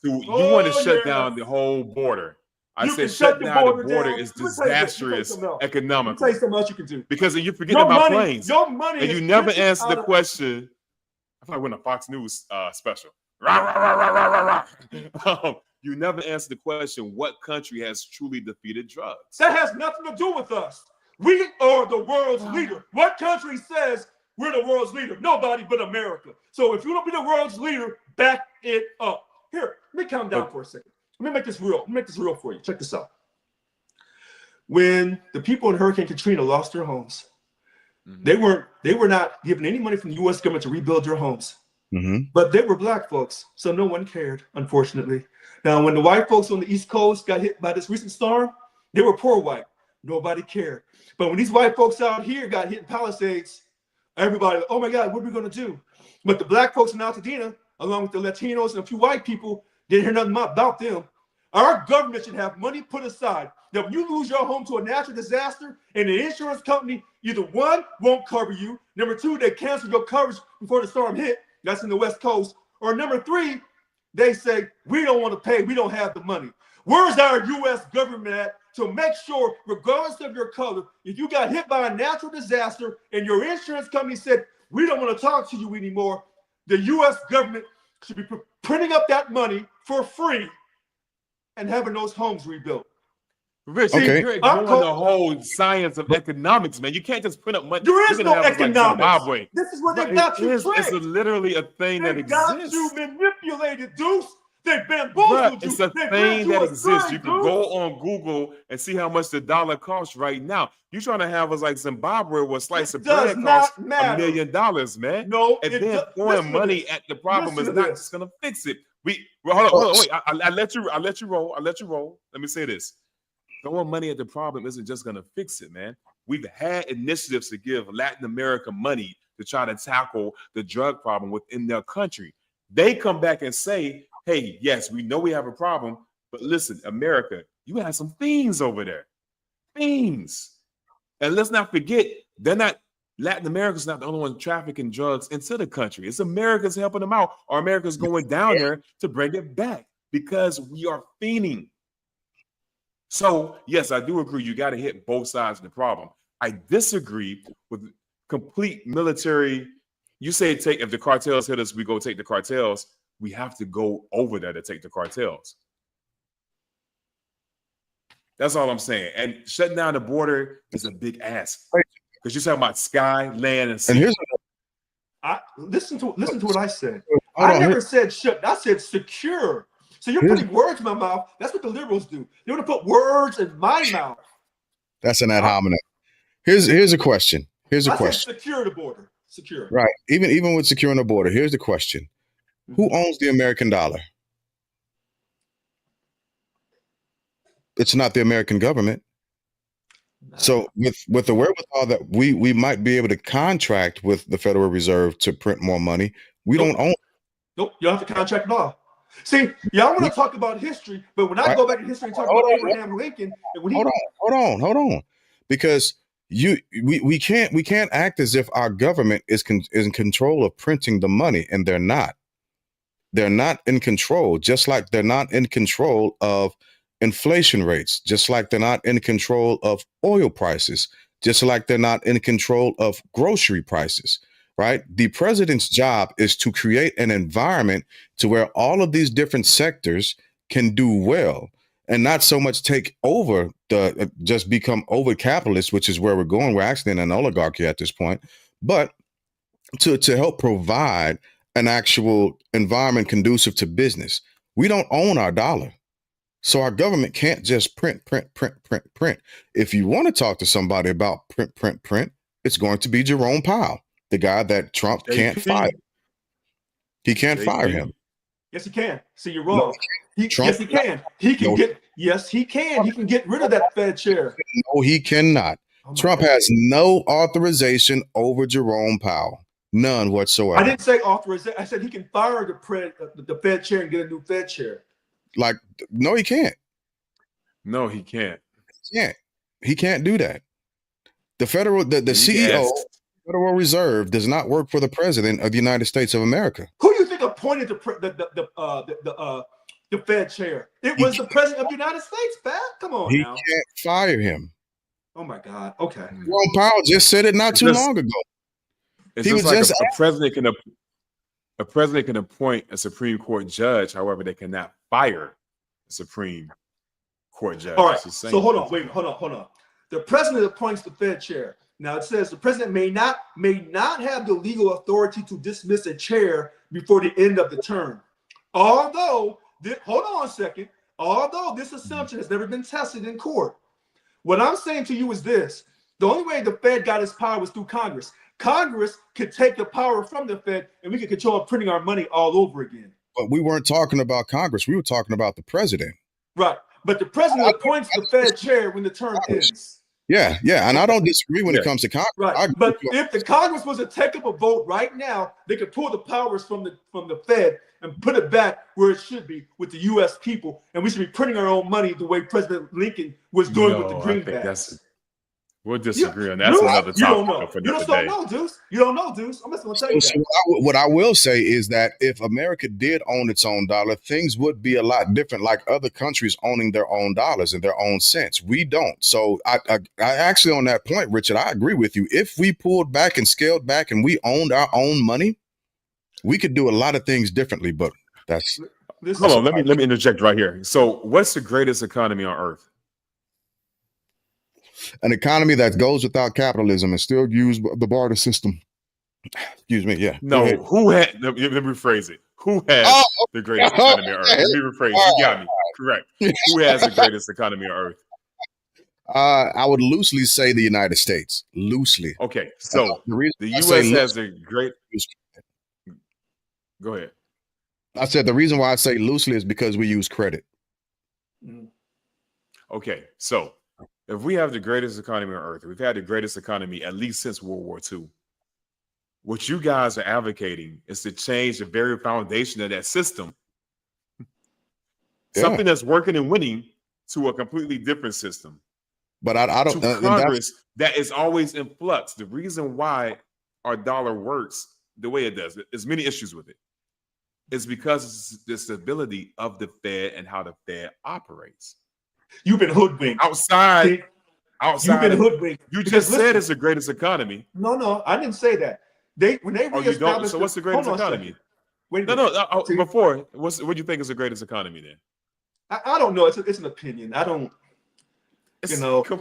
you want to shut down the whole border. I said shut down the border is disastrous economically. Let me tell you something else you can do. Because you're forgetting about planes. Your money and you never answer the question. I feel like we're in a Fox News special. Rah, rah, rah, rah, rah, rah, rah. You never answer the question, what country has truly defeated drugs? That has nothing to do with us. We are the world's leader. What country says we're the world's leader? Nobody but America. So if you don't be the world's leader, back it up. Here, let me calm down for a second. Let me make this real. Let me make this real for you. Check this out. When the people in Hurricane Katrina lost their homes, they were not given any money from the U.S. government to rebuild their homes. But they were black folks, so no one cared, unfortunately. Now, when the white folks on the East Coast got hit by this recent storm, they were poor white. Nobody cared. But when these white folks out here got hit in Palisades, everybody, oh my God, what are we going to do? But the black folks in Altadena, along with the Latinos and a few white people, didn't hear nothing about them. Our government should have money put aside that when you lose your home to a natural disaster and the insurance company, either one, won't cover you, number two, they cancel your coverage before the storm hit, that's in the West Coast, or number three, they say, we don't want to pay, we don't have the money. Where's our U.S. government at to make sure, regardless of your color, if you got hit by a natural disaster and your insurance company said, we don't want to talk to you anymore, the U.S. government should be printing up that money for free and having those homes rebuilt. Rich, you're ignoring the whole science of economics, man. You can't just print up money. There is no economics. Like this is where they got you tricked. It's literally a thing that exists. They got you manipulated, Deuce. They bamboozled you. It's a thing that exists. You can go on Google and see how much the dollar costs right now. You're trying to have us like Zimbabwe where a slice of bread costs $1 million, man. No, and then throwing money at the problem is not just gonna fix it. Hold on, wait. I let you roll. Let me say this. Throwing money at the problem isn't just going to fix it, man. We've had initiatives to give Latin America money to try to tackle the drug problem within their country. They come back and say, hey, yes, we know we have a problem, but listen, America, you have some fiends over there. Fiends. And let's not forget, Latin America's not the only one trafficking drugs into the country. It's America's helping them out, or America's going down there to bring it back because we are fiending. So, yes, I do agree. You got to hit both sides of the problem. I disagree with complete military. You say if the cartels hit us, we go take the cartels. We have to go over there to take the cartels. That's all I'm saying. And shutting down the border is a big ask because you're talking about sky, land, and sea. And listen to what I said. I never said shut. I said secure. So you're putting words in my mouth. That's what the liberals do. They want to put words in my mouth. That's an ad hominem. Here's a question. Here's a question. Secure the border. Secure. Right. Even with securing the border, here's the question. Who owns the American dollar? It's not the American government. So with the wherewithal that we might be able to contract with the Federal Reserve to print more money, we don't own it. Nope, you don't have to contract law. See, y'all want to talk about history, but when I go back in history and talk about Abraham Lincoln, and when hold on, because we can't act as if our government is in control of printing the money, and they're not. They're not in control, just like they're not in control of inflation rates, just like they're not in control of oil prices, just like they're not in control of grocery prices. Right? The president's job is to create an environment to where all of these different sectors can do well and not so much take over just become over capitalist, which is where we're going. We're actually in an oligarchy at this point, but to help provide an actual environment conducive to business. We don't own our dollar. So our government can't just print. If you want to talk to somebody about print, it's going to be Jerome Powell. The guy that Trump can't fire. He can't fire him. Yes, he can. See, you're wrong. Yes, he can. He can He can get rid of that Fed chair. No, he cannot. Trump has no authorization over Jerome Powell. None whatsoever. I didn't say authorization. I said he can fire the Fed chair and get a new Fed chair. Like, no, he can't. No, he can't. He can't do that. The CEO. Federal Reserve does not work for the president of the United States of America. Who do you think appointed the Fed chair? It was the president of the United States, Pat. Come on, he now. Can't fire him. Oh my God. Okay. Jerome Powell just said it not too long ago. It's just like a president can. A president can appoint a Supreme Court judge. However, they cannot fire a Supreme Court judge. All right. It's the same So hold on. principle. Wait. Hold on. The president appoints the Fed chair. Now it says the president may not have the legal authority to dismiss a chair before the end of the term. Although, hold on a second. Although this assumption has never been tested in court, what I'm saying to you is this: the only way the Fed got its power was through Congress. Congress could take the power from the Fed, and we could control printing our money all over again. But we weren't talking about Congress. We were talking about the president. Right. But the president appoints the Fed chair when the term ends. Yeah, and I don't disagree when it comes to Congress. Right. But if the Congress was to take up a vote right now, they could pull the powers from the Fed and put it back where it should be with the U.S. people, and we should be printing our own money the way President Lincoln was doing with the greenbacks. We'll disagree on that. That's Deuce, another you don't topic know. for You another just don't day. know, Deuce. You don't know, Deuce. I'm just going to tell you So that. what I will say is that if America did own its own dollar, things would be a lot different, like other countries owning their own dollars and their own cents. We don't. So I actually, on that point, Richard, I agree with you. If we pulled back and scaled back and we owned our own money, we could do a lot of things differently. But that's Hold on. Let me interject right here. So, what's the greatest economy on earth? an economy that goes without capitalism and still use the barter system. Excuse me. Yeah. No, who had? Let me rephrase it. Who has the greatest economy on earth? Let me rephrase. You got me correct. Who has the greatest economy on earth? I would loosely say the United States. Loosely. Okay, so the U.S. has a great. Go ahead. I said the reason why I say loosely is because we use credit. Okay, so if we have the greatest economy on earth, we've had the greatest economy at least since World War II. What you guys are advocating is to change the very foundation of that system. Yeah. Something that's working and winning to a completely different system. But I don't. To Congress, that is always in flux. The reason why our dollar works the way it does, there's many issues with it. It's because it's the stability of the Fed and how the Fed operates. You've been hoodwinked. Outside. You've been hoodwinked. You just said it's the greatest economy. No, I didn't say that. When they Oh, you don't? So what's the greatest economy? Wait, no. Before, what do you think is the greatest economy then? I don't know. It's an opinion. I don't.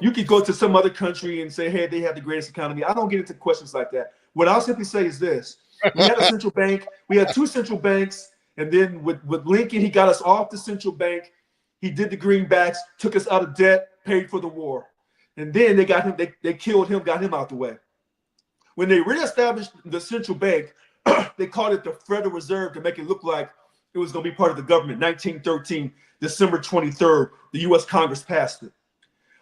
You could go to some other country and say, hey, they have the greatest economy. I don't get into questions like that. What I'll simply say is this. We had a central bank. We had two central banks. And then with Lincoln, he got us off the central bank. He did the greenbacks, took us out of debt, paid for the war. And then they got him. They killed him, got him out the way. When they reestablished the central bank, they called it the Federal Reserve to make it look like it was going to be part of the government. 1913, December 23rd, the U.S. Congress passed it.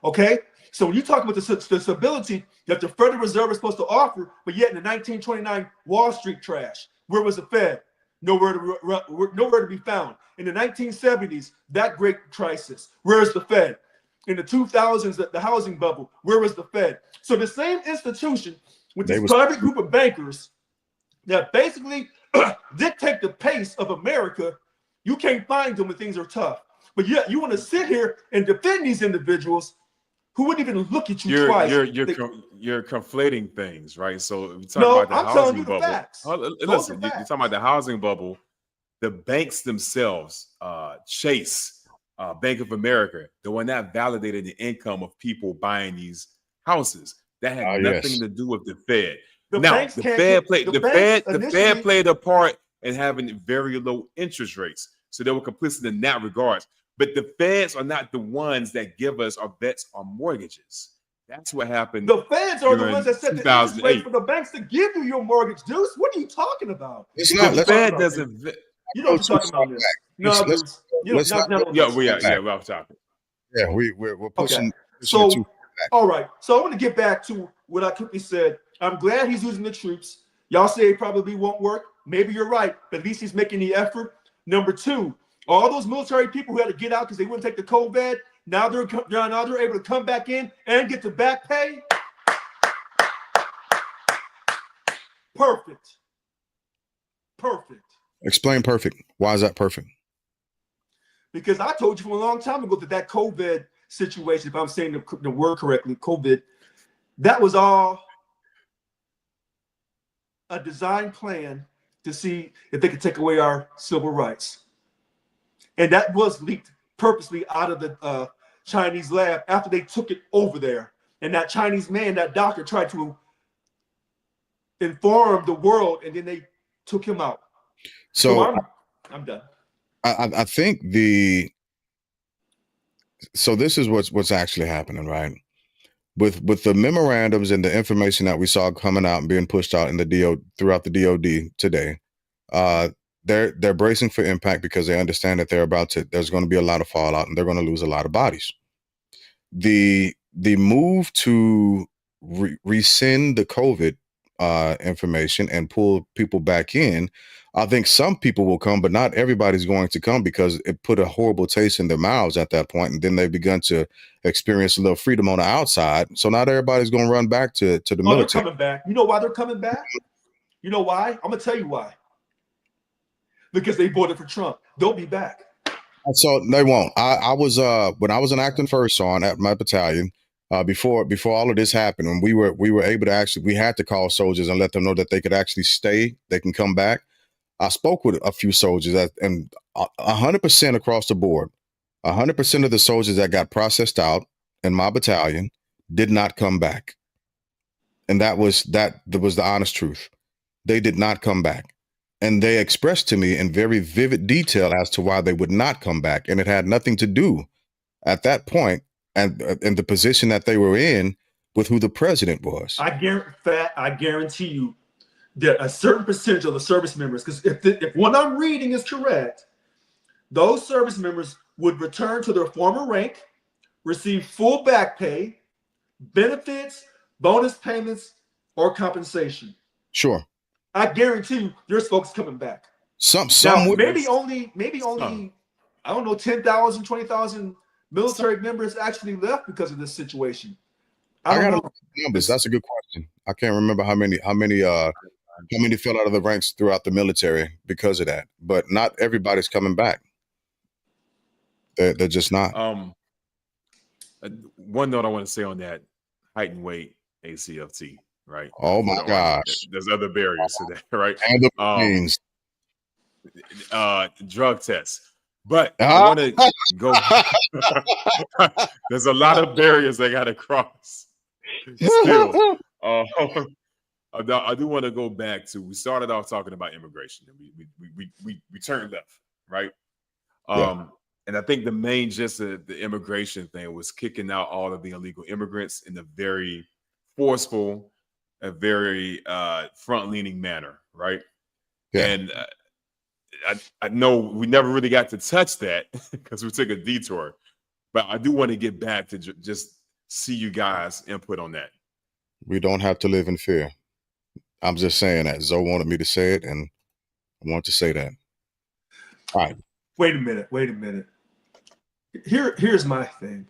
Okay? So when you talk about the stability that the Federal Reserve is supposed to offer, but yet in the 1929 Wall Street crash, where was the Fed? Nowhere to be found. In the 1970s, that great crisis, where's the Fed? In the 2000s, the housing bubble, where was the Fed? So the same institution with this private group of bankers that basically dictate the pace of America, you can't find them when things are tough. But yet you want to sit here and defend these individuals who wouldn't even look at you twice. You're conflating things, right? So we talk about the housing bubble. Facts. Listen, you're talking about the housing bubble. The banks themselves, Chase, Bank of America, the one that validated the income of people buying these houses. That had nothing to do with the Fed. The Fed played a part in having very low interest rates. So they were complicit in that regard. But the Feds are not the ones that give us our bets on mortgages. That's what happened. The Feds are the ones that set the interest rate for the banks to give you your mortgage, Deuce. What are you talking about? The Fed doesn't. You know what you're talking about. We're off topic. Yeah, we're pushing. Okay. So, all right. So I want to get back to what I quickly said. I'm glad he's using the troops. Y'all say it probably won't work. Maybe you're right, but at least he's making the effort. Number two, all those military people who had to get out because they wouldn't take the COVID, now they're able to come back in and get the back pay. Perfect. Explain perfect. Why is that perfect? Because I told you from a long time ago that COVID situation, if I'm saying the word correctly, COVID, that was all a design plan to see if they could take away our civil rights. And that was leaked purposely out of the Chinese lab after they took it over there. And that Chinese man, that doctor, tried to inform the world, and then they took him out. So I'm done. I think so this is what's actually happening, right? With the memorandums and the information that we saw coming out and being pushed out in the throughout the DOD today, they're bracing for impact because they understand that there's going to be a lot of fallout and they're going to lose a lot of bodies. The move to rescind the COVID information and pull people back in, I think some people will come, but not everybody's going to come because it put a horrible taste in their mouths at that point, and then they've begun to experience a little freedom on the outside. So not everybody's going to run back to the military. They're coming back. You know why they're coming back? You know why? I'm gonna tell you why. Because they voted for Trump. They'll be back. So they won't. I was when I was an acting first sergeant at my battalion, before all of this happened, and we were able to we had to call soldiers and let them know that they could actually stay, they can come back. I spoke with a few soldiers, and 100% across the board, 100% of the soldiers that got processed out in my battalion did not come back, and that was the honest truth. They did not come back. And they expressed to me in very vivid detail as to why they would not come back. And it had nothing to do at that point and the position that they were in with who the president was. I guarantee you that a certain percentage of the service members, because if what I'm reading is correct, those service members would return to their former rank, receive full back pay, benefits, bonus payments, or compensation. Sure. I guarantee you, there's folks coming back. Some now, maybe only I don't know, 10,000, 20,000 military members actually left because of this situation. I don't know numbers. That's a good question. I can't remember how many fell out of the ranks throughout the military because of that. But not everybody's coming back. They're just not. One note I want to say on that: height and weight, ACFT. Right. Oh my gosh. There's other barriers to that, right? And the drug tests. But I want to go. There's a lot of barriers they got to cross. Still, I do want to go back to. We started off talking about immigration, and we turned left, right? And I think the main gist of the immigration thing was kicking out all of the illegal immigrants in a very forceful, a very front-leaning manner, right? Yeah. And I know we never really got to touch that because we took a detour, but I do want to get back to just see you guys' input on that. We don't have to live in fear. I'm just saying that. Zoe wanted me to say it, and I want to say that. All right. Wait a minute. Here's my thing.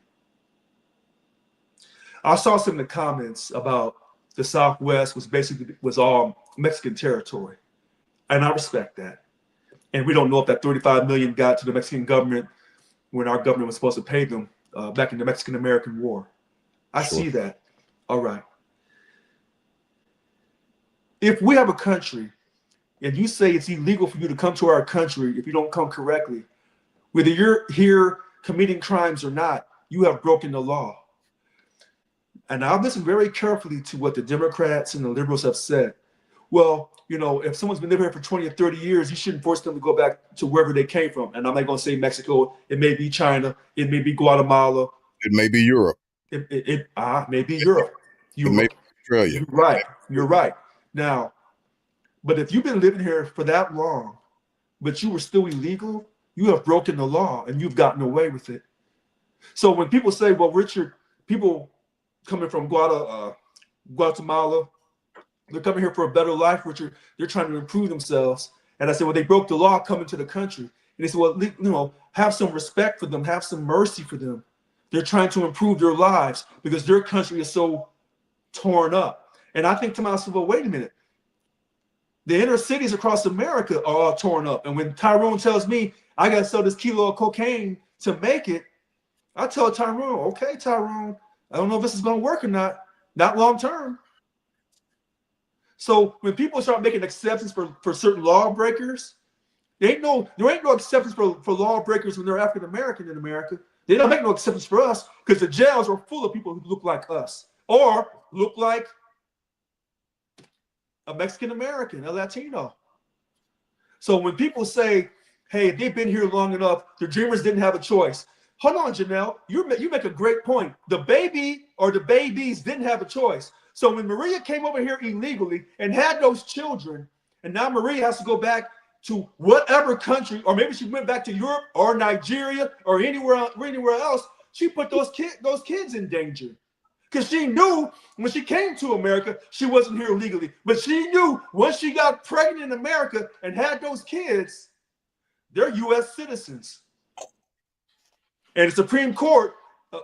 I saw some of the comments about the Southwest was all Mexican territory. And I respect that. And we don't know if that 35 million got to the Mexican government when our government was supposed to pay them back in the Mexican-American War. I see that. All right. If we have a country and you say it's illegal for you to come to our country if you don't come correctly, whether you're here committing crimes or not, you have broken the law. And I've listened very carefully to what the Democrats and the liberals have said. Well, if someone's been living here for 20 or 30 years, you shouldn't force them to go back to wherever they came from. And I'm not going to say Mexico. It may be China. It may be Guatemala. It may be Europe. It may be Europe. It may be Australia. You're right. Now, but if you've been living here for that long, but you were still illegal, you have broken the law and you've gotten away with it. So when people say, well, Richard, people coming from Guatemala, they're coming here for a better life, Richard. They're trying to improve themselves. And I said, well, they broke the law coming to the country. And they said, well, have some respect for them, have some mercy for them. They're trying to improve their lives because their country is so torn up. And I think to myself, well, wait a minute. The inner cities across America are all torn up. And when Tyrone tells me I got to sell this kilo of cocaine to make it, I tell Tyrone, okay, Tyrone, I don't know if this is going to work or not long term. So when people start making exceptions for certain lawbreakers, there ain't no exceptions for lawbreakers when they're African American in America. They don't make no exceptions for us because the jails are full of people who look like us or look like a Mexican American, a Latino. So when people say, hey, they've been here long enough, the dreamers didn't have a choice. Hold on, Janelle. You make a great point. The baby or the babies didn't have a choice. So when Maria came over here illegally and had those children, and now Maria has to go back to whatever country, or maybe she went back to Europe or Nigeria or anywhere else, she put those kids in danger. Because she knew when she came to America, she wasn't here illegally. But she knew once she got pregnant in America and had those kids, they're U.S. citizens. And the Supreme Court,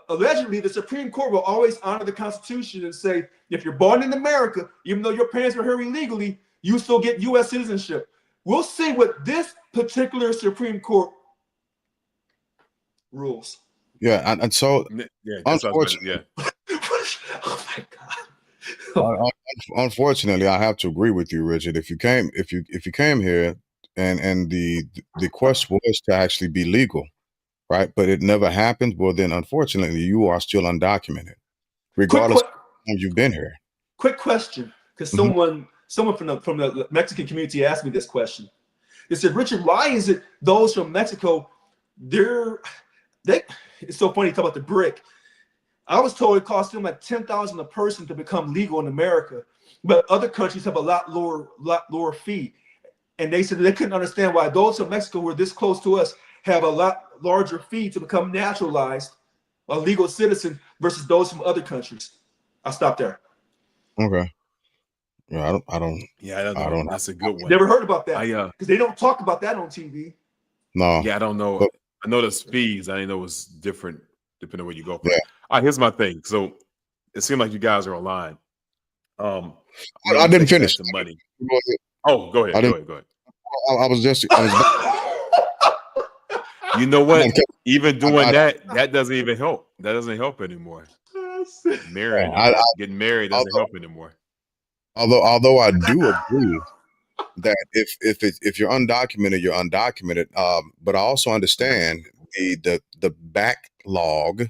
allegedly, the Supreme Court will always honor the Constitution and say, if you're born in America, even though your parents were here illegally, you still get U.S. citizenship. We'll see what this particular Supreme Court rules. Yeah, and so yeah, unfortunately, yeah. Oh my God. Unfortunately, I have to agree with you, Richard. If you came here and the quest was to actually be legal, right? But it never happened. Well, then unfortunately, you are still undocumented, regardless of how long you've been here. Quick question, because someone from the Mexican community asked me this question. They said, Richard, why is it those from Mexico, it's so funny to talk about the brick. I was told it cost them like $10,000 a person to become legal in America, but other countries have a lot lower fee. And they said they couldn't understand why those from Mexico who are this close to us have a lot larger fee to become naturalized, a legal citizen, versus those from other countries. I'll stop there. Okay. Yeah, I don't. That's a good one. Never heard about that because they don't talk about that on TV. No. Yeah, I don't know. But, I know there's fees. I didn't know it was different depending on where you go. Yeah. All right, here's my thing. So it seemed like you guys are online. I didn't finish. Some money. Oh, go ahead. Go ahead. I was just. You know what? Even doing that doesn't even help. That doesn't help anymore. Getting married doesn't help anymore. Although I do agree that if you're undocumented, you're undocumented. But I also understand the backlog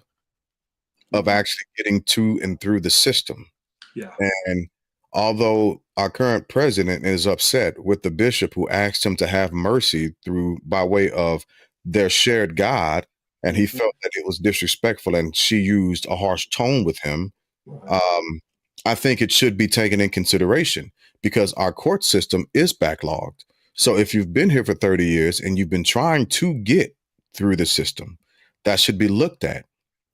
of actually getting to and through the system. Yeah. And although our current president is upset with the bishop who asked him to have mercy by way of their shared God, and he felt that it was disrespectful and she used a harsh tone with him, I think it should be taken in consideration because our court system is backlogged. So if you've been here for 30 years and you've been trying to get through the system, that should be looked at.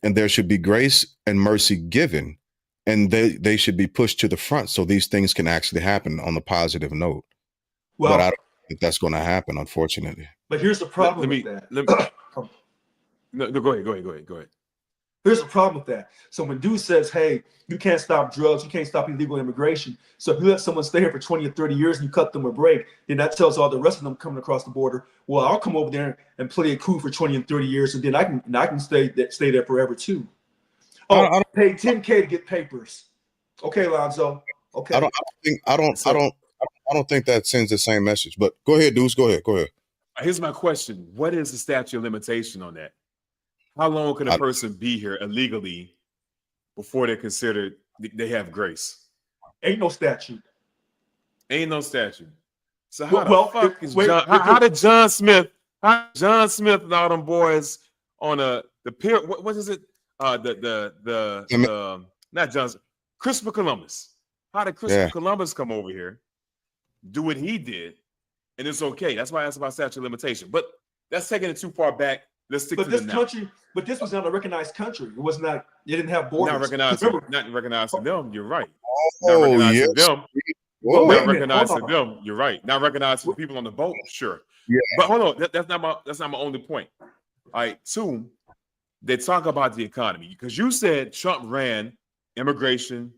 And there should be grace and mercy given. And they should be pushed to the front so these things can actually happen on a positive note. Well, but I don't think that's going to happen, unfortunately. But here's the problem with that. No, go ahead. Here's the problem with that. So when dude says, hey, you can't stop drugs, you can't stop illegal immigration. So if you let someone stay here for 20 or 30 years and you cut them a break, then that tells all the rest of them coming across the border, well, I'll come over there and play it cool for 20 and 30 years, and then I can stay there forever too. Oh, I paid $10K to get papers. Okay, Lonzo. Okay. I don't think that sends the same message. But go ahead, dudes. Go ahead. Here's my question: what is the statute of limitation on that? How long can a person be here illegally before they're considered they have grace? Ain't no statute. So how did John Smith and all them boys on the pier? What is it? Not John, Christopher Columbus. How did Christopher Columbus come over here, do what he did, and it's okay? That's why I asked about statute of limitation. But that's taking it too far back. Let's stick to this country. But this was not a recognized country. It was not. It didn't have borders. Not recognized to them. You're right. Oh, not recognized yes. to them. Whoa, not recognized to them. You're right. Not recognized to people on the boat. Sure. Yeah. But hold on. That's not my only point. All right. Two, they talk about the economy because you said Trump ran immigration,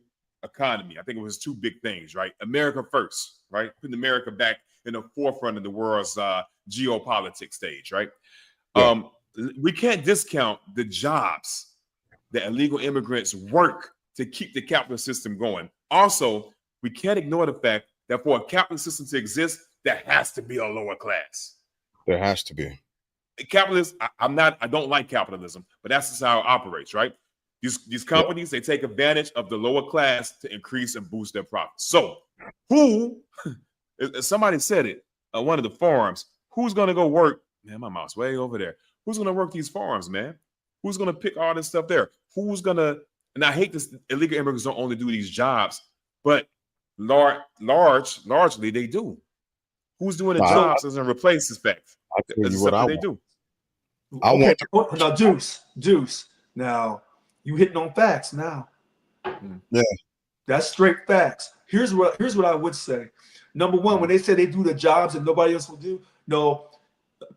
economy. I think it was two big things, right? America first, right? Putting America back in the forefront of the world's geopolitics stage, right? Yeah. We can't discount the jobs that illegal immigrants work to keep the capitalist system going. Also, we can't ignore the fact that for a capitalist system to exist, there has to be a lower class. There has to be. Capitalists, I don't like capitalism, but that's just how it operates, right? These companies, they take advantage of the lower class to increase and boost their profits. So who, somebody said it, one of the farms, who's going to go work? Man, my mouse way over there. Who's going to work these farms, man? Who's going to pick all this stuff there? Who's going to, and I hate this, illegal immigrants don't only do these jobs, but largely they do. Who's doing the jobs doesn't replace this fact. That's what they do. I Okay, want now Deuce. Now you hitting on facts now. Yeah. That's straight facts. Here's what I would say. Number one, when they say they do the jobs that nobody else will do, no,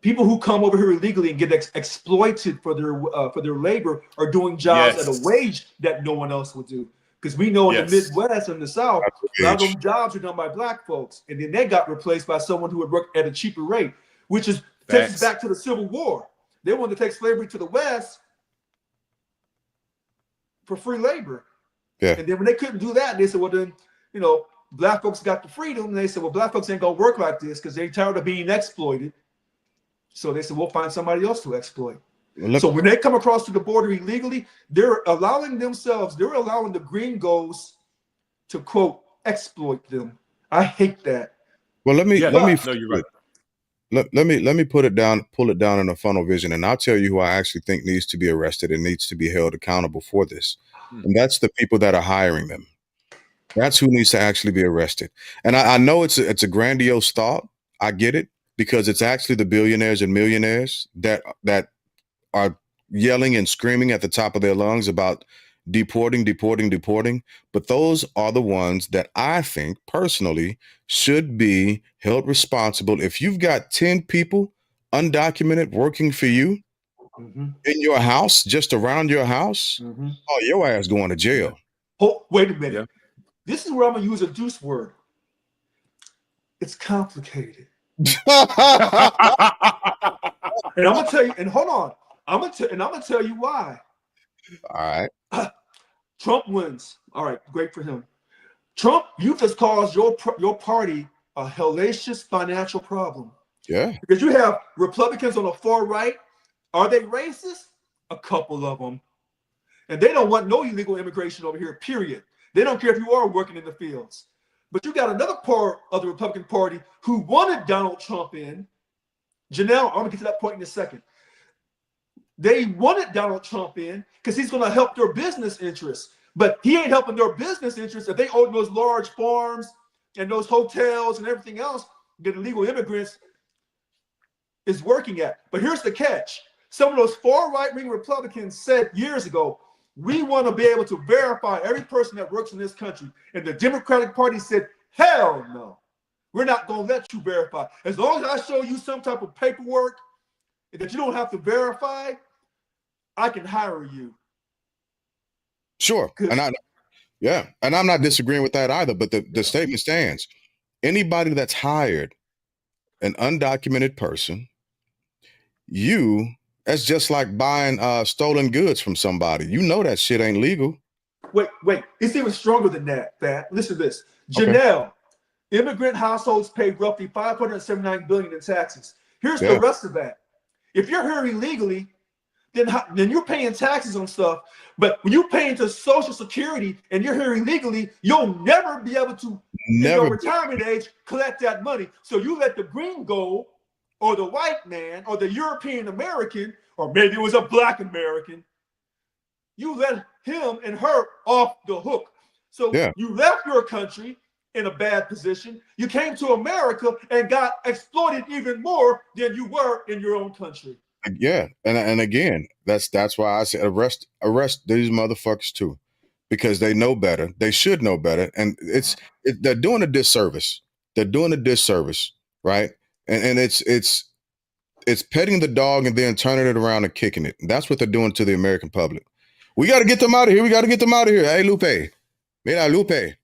people who come over here illegally and get exploited for their labor are doing jobs at a wage that no one else will do. Because we know in the Midwest and the South, a lot of those jobs are done by black folks, and then they got replaced by someone who would work at a cheaper rate, which is takes us back to the Civil War. They wanted to take slavery to the West for free labor. Yeah. And then when they couldn't do that, they said, well, then, black folks got the freedom. And they said, well, black folks ain't going to work like this because they're tired of being exploited. So they said, we'll find somebody else to exploit. So when they come across to the border illegally, they're allowing the gringos to, quote, exploit them. I hate that. Well, let me no, you're right. Let me pull it down in a funnel vision, and I'll tell you who I actually think needs to be arrested and needs to be held accountable for this. And that's the people that are hiring them. That's who needs to actually be arrested. And I know it's a grandiose thought. I get it, because it's actually the billionaires and millionaires that are yelling and screaming at the top of their lungs about deporting. But those are the ones that I think personally should be held responsible. If you've got 10 people undocumented working for you in your house, just around your house, oh, your ass going to jail. Oh, wait a minute. Yeah. This is where I'm going to use a Deuce word. It's complicated. And I'm going to tell you, and hold on. I'm going to tell you why. All right. Trump wins. All right, great for him. Trump, you've just caused your party a hellacious financial problem. Yeah. Because you have Republicans on the far right. Are they racist? A couple of them. And they don't want no illegal immigration over here, period. They don't care if you are working in the fields. But you got another part of the Republican Party who wanted Donald Trump in. Janelle, I'm going to get to that point in a second. They wanted Donald Trump in because he's going to help their business interests. But he ain't helping their business interests if they own those large farms and those hotels and everything else that illegal immigrants is working at. But here's the catch. Some of those far right-wing Republicans said years ago, we want to be able to verify every person that works in this country. And the Democratic Party said, hell no. We're not going to let you verify. As long as I show you some type of paperwork that you don't have to verify, I can hire you. Sure. And I'm not disagreeing with that either, but the statement stands. Anybody that's hired an undocumented person, that's just like buying stolen goods from somebody. You know that shit ain't legal. Wait. It's even stronger than that, Pat. Listen to this. Janelle, immigrant households pay roughly $579 billion in taxes. Here's the rest of that. If you're here illegally, then you're paying taxes on stuff. But when you pay into Social Security and you're here illegally, you'll never be able to, in your retirement age, collect that money. So you let the gringo or the white man or the European American, or maybe it was a black American, you let him and her off the hook. So you left your country in a bad position. You came to America and got exploited even more than you were in your own country. Yeah, and again, that's why I say arrest these motherfuckers too, because they know better. They should know better, and they're doing a disservice. They're doing a disservice, right? And it's petting the dog and then turning it around and kicking it. And that's what they're doing to the American public. We got to get them out of here. Hey, Lupe, mira, Lupe,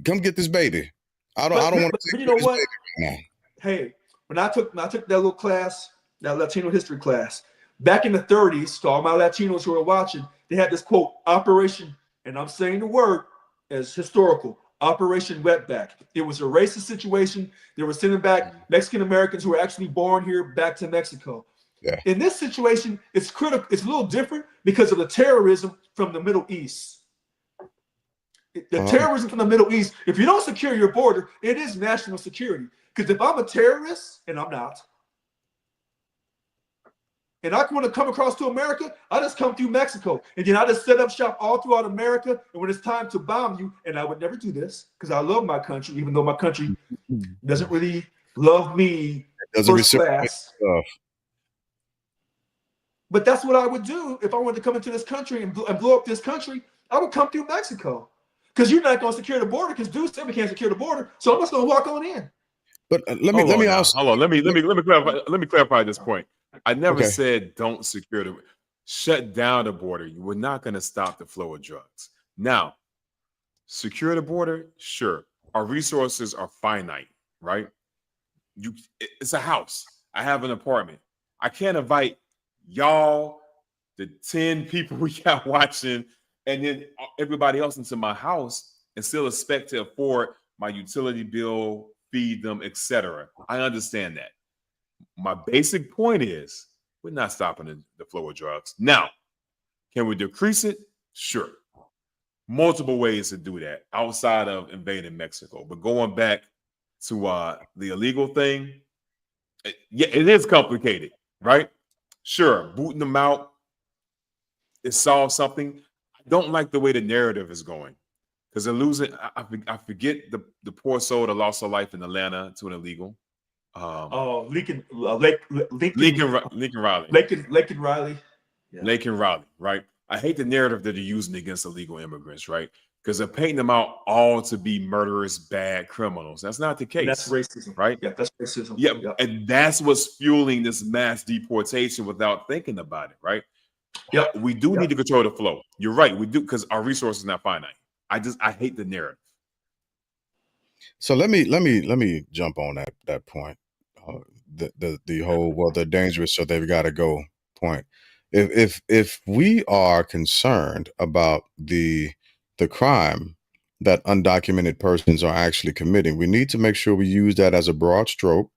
come get this baby. I don't want to. You know what? Hey, when I took that little class, that Latino history class, back in the 30s, to all my Latinos who are watching, they had this quote, Operation, and I'm saying the word as historical, Operation Wetback. It was a racist situation. They were sending back Mexican Americans who were actually born here back to Mexico. Yeah. In this situation, it's critical. It's a little different because of the terrorism from the Middle East. The terrorism from the Middle East, if you don't secure your border, it is national security. Because if I'm a terrorist, and I'm not, and I want to come across to America, I just come through Mexico. And then I just set up shop all throughout America. And when it's time to bomb you, and I would never do this because I love my country, even though my country doesn't really love me first class. But that's what I would do if I wanted to come into this country and blow up this country. I would come through Mexico. Because you're not going to secure the border because dude said we can't secure the border. So I'm just going to walk on in. But let me also hold on. Let me clarify this point. I never said don't secure the shut down the border. You were not going to stop the flow of drugs. Now, secure the border, sure. Our resources are finite, right? It's a house. I have an apartment. I can't invite y'all, the 10 people we got watching, and then everybody else into my house and still expect to afford my utility bill, feed them, etc. I understand that. My basic point is we're not stopping the flow of drugs. Now, can we decrease it? Sure. Multiple ways to do that outside of invading Mexico. But going back to the illegal thing, it is complicated, right? Sure, booting them out, it solves something. I don't like the way the narrative is going because they're losing. I forget the poor soul that lost her life in Atlanta to an illegal. Lincoln Riley. Lincoln Riley. Yeah. Lincoln Riley, right? I hate the narrative that they're using against illegal immigrants, right? Because they're painting them out all to be murderous, bad criminals. That's not the case. And that's racism, right? Yeah, that's racism. Yeah, and that's what's fueling this mass deportation without thinking about it, right? Yeah, we do need to control the flow. You're right, we do, because our resources are not finite. I hate the narrative. So let me jump on that point. The whole they're dangerous, so they've got to go point. If we are concerned about the crime that undocumented persons are actually committing, we need to make sure we use that as a broad stroke,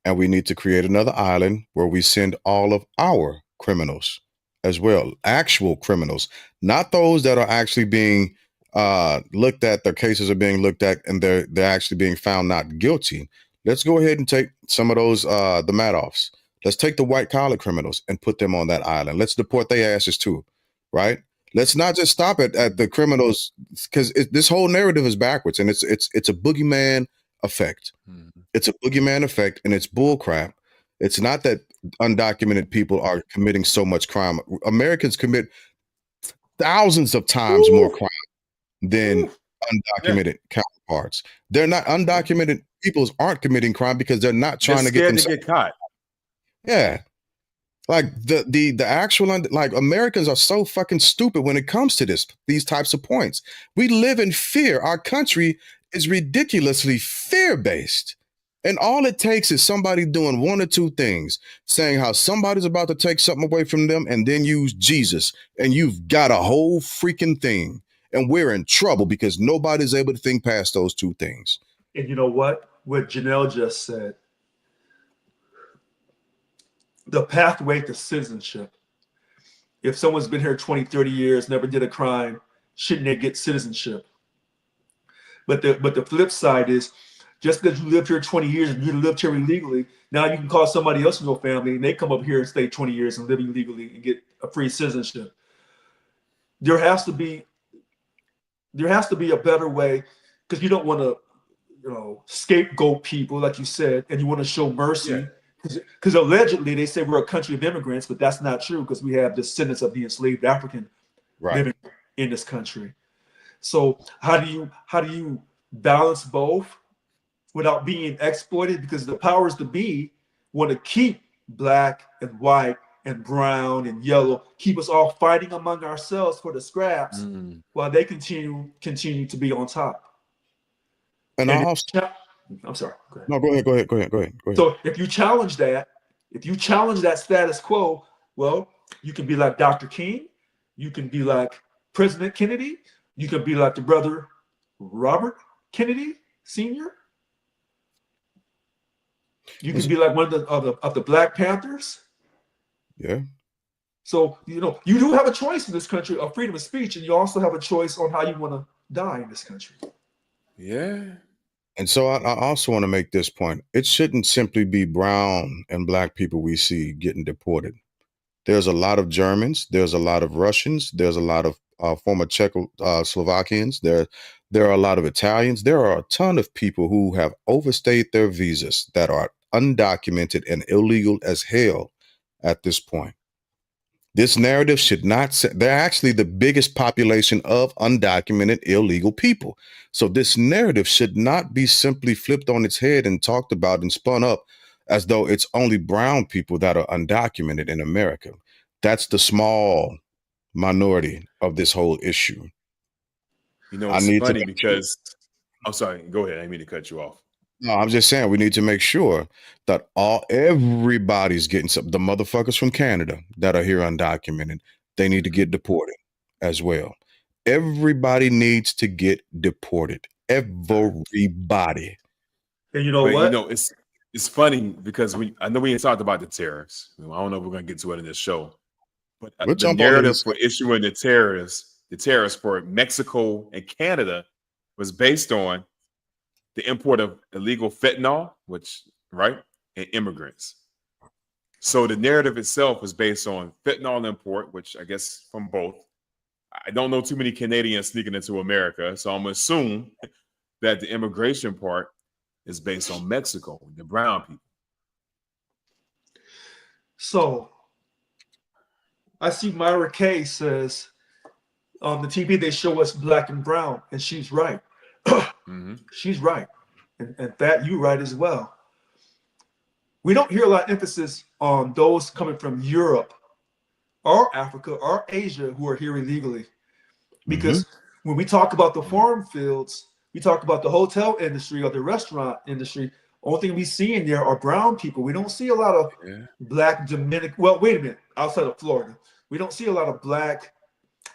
and we need to create another island where we send all of our criminals as well, actual criminals, not those that are actually being looked at, their cases are being looked at, and they're actually being found not guilty. Let's go ahead and take some of those, the Madoffs. Let's take the white collar criminals and put them on that island. Let's deport their asses too, right? Let's not just stop it at the criminals, because this whole narrative is backwards, and it's a boogeyman effect. Mm-hmm. It's a boogeyman effect, and it's bullcrap. It's not that undocumented people are committing so much crime. Americans commit thousands of times more crime than undocumented counterparts. They're not undocumented. Peoples aren't committing crime because they're not trying to get caught. Yeah. Like the actual, like, Americans are so fucking stupid when it comes to these types of points. We live in fear. Our country is ridiculously fear-based. And all it takes is somebody doing one or two things, saying how somebody's about to take something away from them, and then use Jesus, and you've got a whole freaking thing. And we're in trouble because nobody's able to think past those two things. And you know what? What Janelle just said, the pathway to citizenship. If someone's been here 20, 30 years, never did a crime, shouldn't they get citizenship? But the flip side is, just because you lived here 20 years and you lived here illegally, now you can call somebody else in your family and they come up here and stay 20 years and live illegally and get a free citizenship. There has to be a better way, because you don't want to, scapegoat people, like you said, and you want to show mercy. Because allegedly they say we're a country of immigrants, but that's not true, because we have descendants of the enslaved African living in this country. So how do you balance both without being exploited? Because the powers to be want to keep black and white and brown and yellow, keep us all fighting among ourselves for the scraps, while they continue to be on top. And I'm sorry. Go ahead. No, go ahead. So if you challenge that status quo, well, you can be like Dr. King, you can be like President Kennedy, you can be like the brother Robert, Kennedy Sr. You can be like one of the Black Panthers. Yeah. So, you know, you do have a choice in this country of freedom of speech, and you also have a choice on how you want to die in this country. Yeah. And so I also want to make this point. It shouldn't simply be brown and black people we see getting deported. There's a lot of Germans. There's a lot of Russians. There's a lot of former Czechoslovakians. There are a lot of Italians. There are a ton of people who have overstayed their visas that are undocumented and illegal as hell at this point. This narrative should not say they're actually the biggest population of undocumented illegal people. So this narrative should not be simply flipped on its head and talked about and spun up as though it's only brown people that are undocumented in America. That's the small minority of this whole issue. You know, I it's need to funny make sure. because I'm sorry, go ahead. I didn't mean to cut you off. No, I'm just saying we need to make sure that everybody's getting some. The motherfuckers from Canada that are here undocumented, they need to get deported as well. Everybody needs to get deported. Everybody. And you know But what? you know, it's funny because I know we ain't talked about the tariffs. I don't know if we're gonna get to it in this show, but We'll the jump on narrative this. for issuing the tariffs for Mexico and Canada was based on the import of illegal fentanyl, and immigrants. So the narrative itself was based on fentanyl import, which I guess from both. I don't know too many Canadians sneaking into America, so I'm gonna assume that the immigration part is based on Mexico, the brown people. So I see Myra Kay says on the TV they show us black and brown, and she's right. She's right. And that you're right as well. We don't hear a lot of emphasis on those coming from Europe or Africa or Asia who are here illegally. Because when we talk about the farm fields, we talk about the hotel industry or the restaurant industry. Only thing we see in there are brown people. We don't see a lot of black Dominican. Well, wait a minute. Outside of Florida, we don't see a lot of black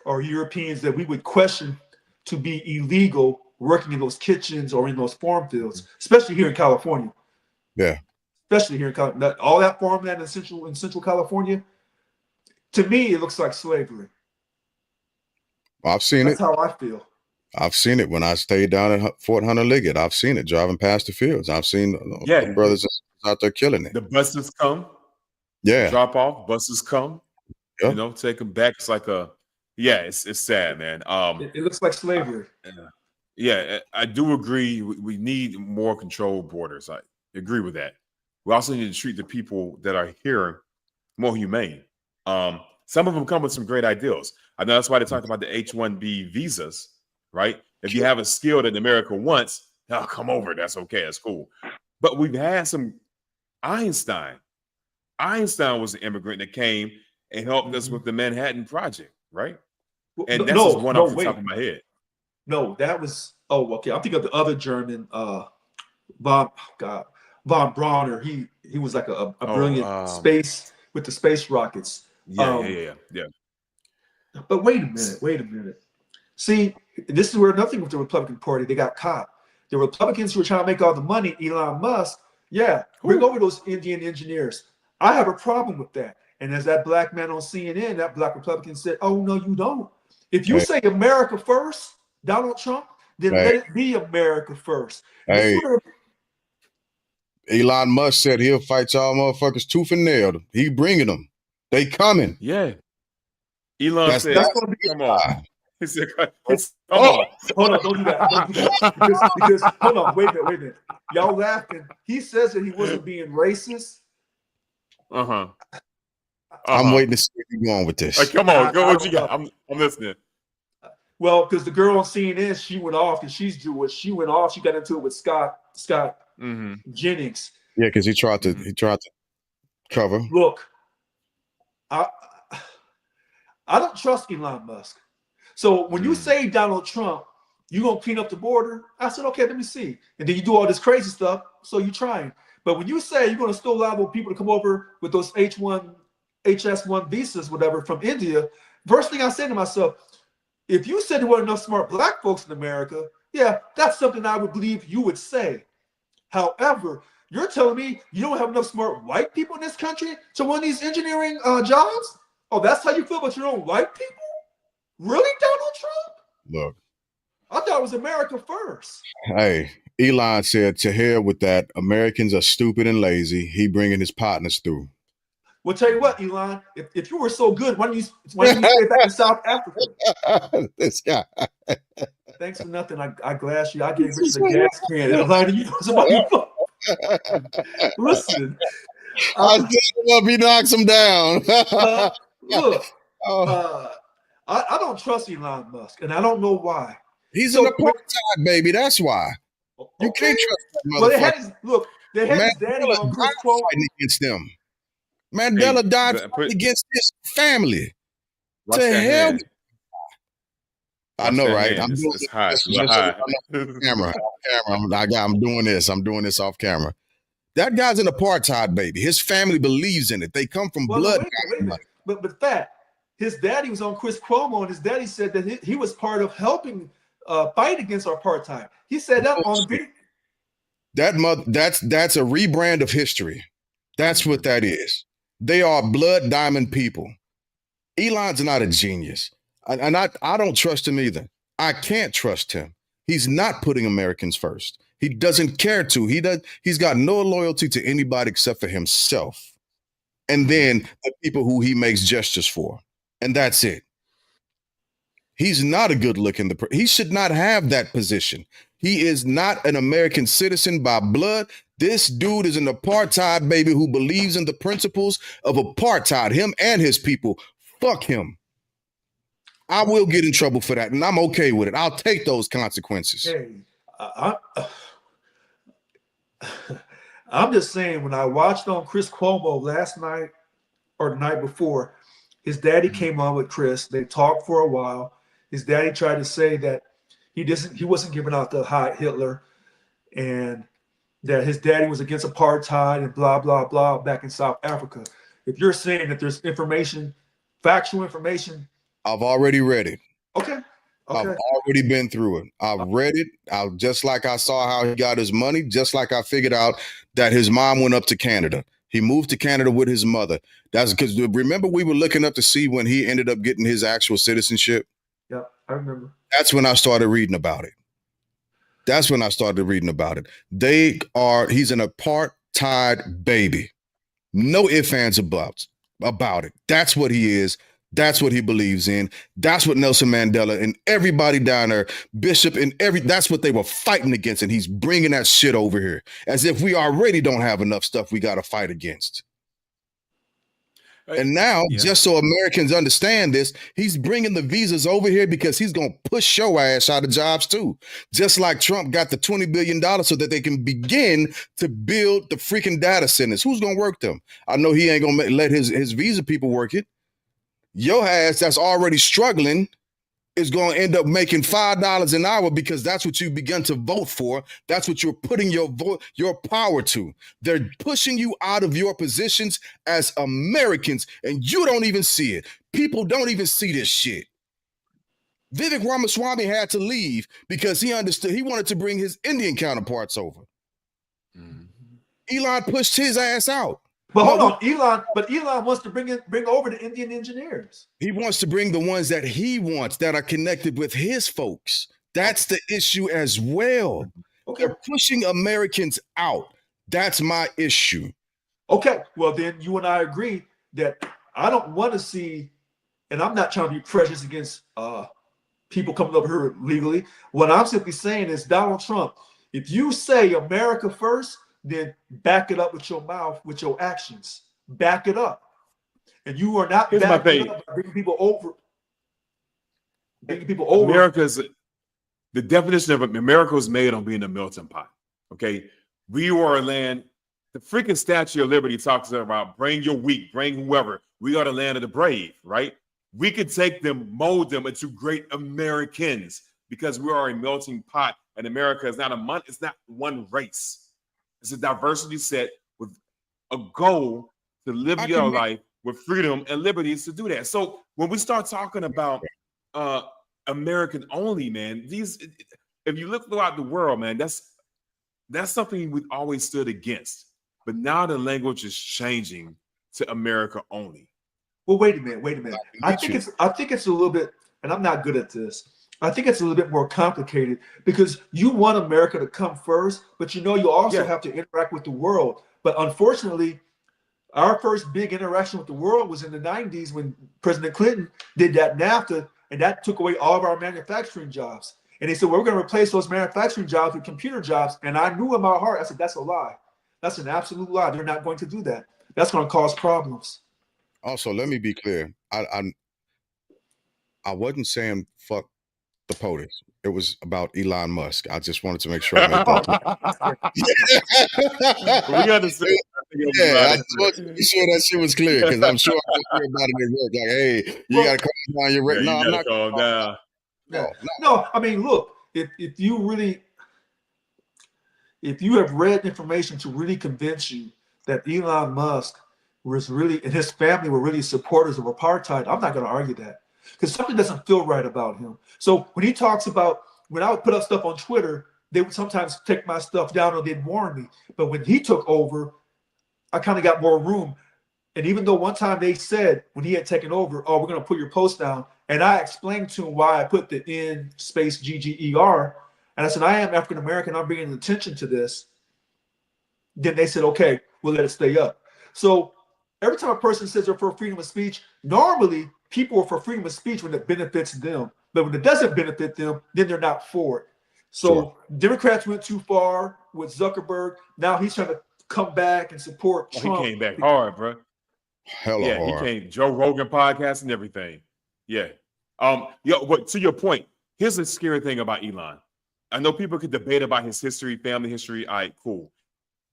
or Europeans that we would question to be illegal working in those kitchens or in those farm fields, especially here in California. Yeah. Especially here in California. All that farmland in Central California, to me, it looks like slavery. I've seen That's it. how I feel. I've seen it when I stayed down at Fort Hunter Liggett. I've seen it driving past the fields. I've seen the brothers out there killing it. The buses come, Yeah. drop off, buses come, Yep. take them back. It's like it's sad, man. It looks like slavery. Yeah, I do agree. We need more controlled borders. I agree with that. We also need to treat the people that are here more humane. Some of them come with some great ideals. I know that's why they talked about the H-1B visas, right? If you have a skill that America wants, come over. That's okay. That's cool. But we've had some Einstein. Einstein was an immigrant that came and helped us with the Manhattan Project, right? And that's just one off the top of my head. No, that was I'm thinking of the other German, von Brauner. He was like a brilliant space with the space rockets. Yeah. But wait a minute. See, this is where nothing with the Republican Party. They got caught. The Republicans who were trying to make all the money, Elon Musk, bring over those Indian engineers. I have a problem with that. And as that black man on CNN, that black Republican said, "Oh no, you don't. If you say America first, Donald Trump, then let it be America first." Hey, Elon Musk said he'll fight y'all motherfuckers tooth and nail. He bringing them. They coming. Yeah. Elon said, "Come on." He said, "Come on." Hold on, don't do that. Don't do that. Because hold on, wait a minute. Y'all laughing. He says that he wasn't being racist. I'm waiting to see where you're going with this. Like, come on, go what you got. I'm listening. Well, because the girl on CNN, she went off, and she's Jewish. She went off. She got into it with Scott Jennings. Yeah, because he tried to cover. Look, I don't trust Elon Musk. So when you say Donald Trump, you're gonna clean up the border. I said, okay, let me see. And then you do all this crazy stuff. So you're trying. But when you say you're gonna still allow people to come over with those HS1 visas, whatever, from India, first thing I said to myself, if you said there weren't enough smart black folks in America, Yeah, that's something I would believe you would say. However, you're telling me you don't have enough smart white people in this country to run these engineering jobs? Oh, that's how you feel about your own white people? Really, Donald Trump? Look, I thought it was America first. hey, Elon said, to hell with that. Americans are stupid and lazy. He bringing his partners through. Well, tell you what, Elon, if you were so good, why don't you stay back in South Africa? This guy. Thanks for nothing. I glass you. I gave Richard a gas can and a line of you. Somebody, listen. I still up, he knocks him down. Look, Oh, I don't trust Elon Musk, and I don't know why. he's So, an apartheid baby. That's why. You okay. can't trust that Well, they had motherfucker. they had his daddy Mandela on died Chris Cuomo. fighting against them. Mandela died fighting against his family. Watch To that hell. hand. I know, that right? hand. I'm doing It's high. this It's high. camera. I'm doing this. I'm doing this off camera. That guy's an apartheid baby. His family believes in it. They come from Well, blood. wait a minute. But that his daddy was on Chris Cuomo, and his daddy said that he was part of helping fight against apartheid. He said that on video. That's a rebrand of history. That's what that is. They are blood diamond people. Elon's not a genius. And I don't trust him either. I can't trust him. He's not putting Americans first. He doesn't care to. He's got no loyalty to anybody except for himself. And then the people who he makes gestures for. And that's it. He's not a good looking. He should not have that position. He is not an American citizen by blood. This dude is an apartheid baby who believes in the principles of apartheid, him and his people. Fuck him. I will get in trouble for that, and I'm okay with it. I'll take those consequences. Hey, I'm just saying, when I watched on Chris Cuomo last night or the night before, his daddy came on with Chris. They talked for a while. His daddy tried to say that he wasn't giving out the Heil Hitler, and that his daddy was against apartheid and blah blah blah back in South Africa. If you're saying that there's information, factual information, I've already read it. okay. I've already been through it. I've read it. Just like I saw how he got his money, just like I figured out that his mom went up to Canada. He moved to Canada with his mother. That's because, remember, we were looking up to see when he ended up getting his actual citizenship. Yeah, I remember. That's when I started reading about it. He's an apartheid baby. No ifs, ands, about it. That's what he is. That's what he believes in. That's what Nelson Mandela and everybody down there, Bishop and that's what they were fighting against. And he's bringing that shit over here as if we already don't have enough stuff we got to fight against. And now, just so Americans understand this, he's bringing the visas over here because he's going to push your ass out of jobs too. Just like Trump got the $20 billion so that they can begin to build the freaking data centers. Who's going to work them? I know he ain't going to let his visa people work it. Your ass that's already struggling is going to end up making $5 an hour because that's what you begun to vote for. That's what you're putting your power to. They're pushing you out of your positions as Americans, and you don't even see it. People don't even see this shit. Vivek Ramaswamy had to leave because he understood he wanted to bring his Indian counterparts over. Elon pushed his ass out. But hold on, Elon wants to bring over the Indian engineers. He wants to bring the ones that he wants that are connected with his folks. That's the issue as well. Okay. They're pushing Americans out. That's my issue. Okay, well then you and I agree that I don't want to see, and I'm not trying to be prejudiced against people coming over here legally. What I'm simply saying is, Donald Trump, if you say America first, then back it up with your mouth, with your actions. Back it up. And you are not backing it up by bringing people over. The definition of America was made on being a melting pot. Okay. We are a land, the freaking Statue of Liberty talks about bring your weak, bring whoever. We are the land of the brave, right? We could take them, mold them into great Americans because we are a melting pot. And America is not it's not one race. It's a diversity set with a goal to live your life with freedom and liberties to do that. So when we start talking about American only, man, if you look throughout the world, man, that's something we've always stood against. But now the language is changing to America only. Well, wait a minute. I think it's a little bit, and I'm not good at this. I think it's a little bit more complicated because you want America to come first, but you also have to interact with the world. But unfortunately, our first big interaction with the world was in the 90s when President Clinton did that NAFTA, and that took away all of our manufacturing jobs. And they said, well, we're going to replace those manufacturing jobs with computer jobs. And I knew in my heart, I said, that's a lie. That's an absolute lie. They're not going to do that. That's going to cause problems. Also, let me be clear. I wasn't saying fuck the POTUS. It was about Elon Musk. I just wanted to make sure I made that clear. We understand. I just wanted to be sure that shit was clear because I'm sure I hear about it at work. Like, hey, you got to calm down your rate. No, I'm not calm down. No, I mean, look, if you have read information to really convince you that Elon Musk was really, and his family were really supporters of apartheid, I'm not going to argue that because something doesn't feel right about him. So when he talks about, when I would put up stuff on Twitter, they would sometimes take my stuff down or they'd warn me. But when he took over, I kind of got more room. And even though one time they said when he had taken over, oh, we're going to put your post down. And I explained to him why I put the N space GGER. And I said, I am African-American. I'm bringing attention to this. Then they said, okay, we'll let it stay up. So every time a person says they're for freedom of speech, normally people are for freedom of speech when it benefits them. But when it doesn't benefit them, then they're not for it. So Democrats went too far with Zuckerberg. Now he's trying to come back and support Trump. He came back hard, bro. Hella hard. He came. Joe Rogan podcast and everything. Yeah. But to your point, here's the scary thing about Elon. I know people could debate about his history, family history. All right, cool.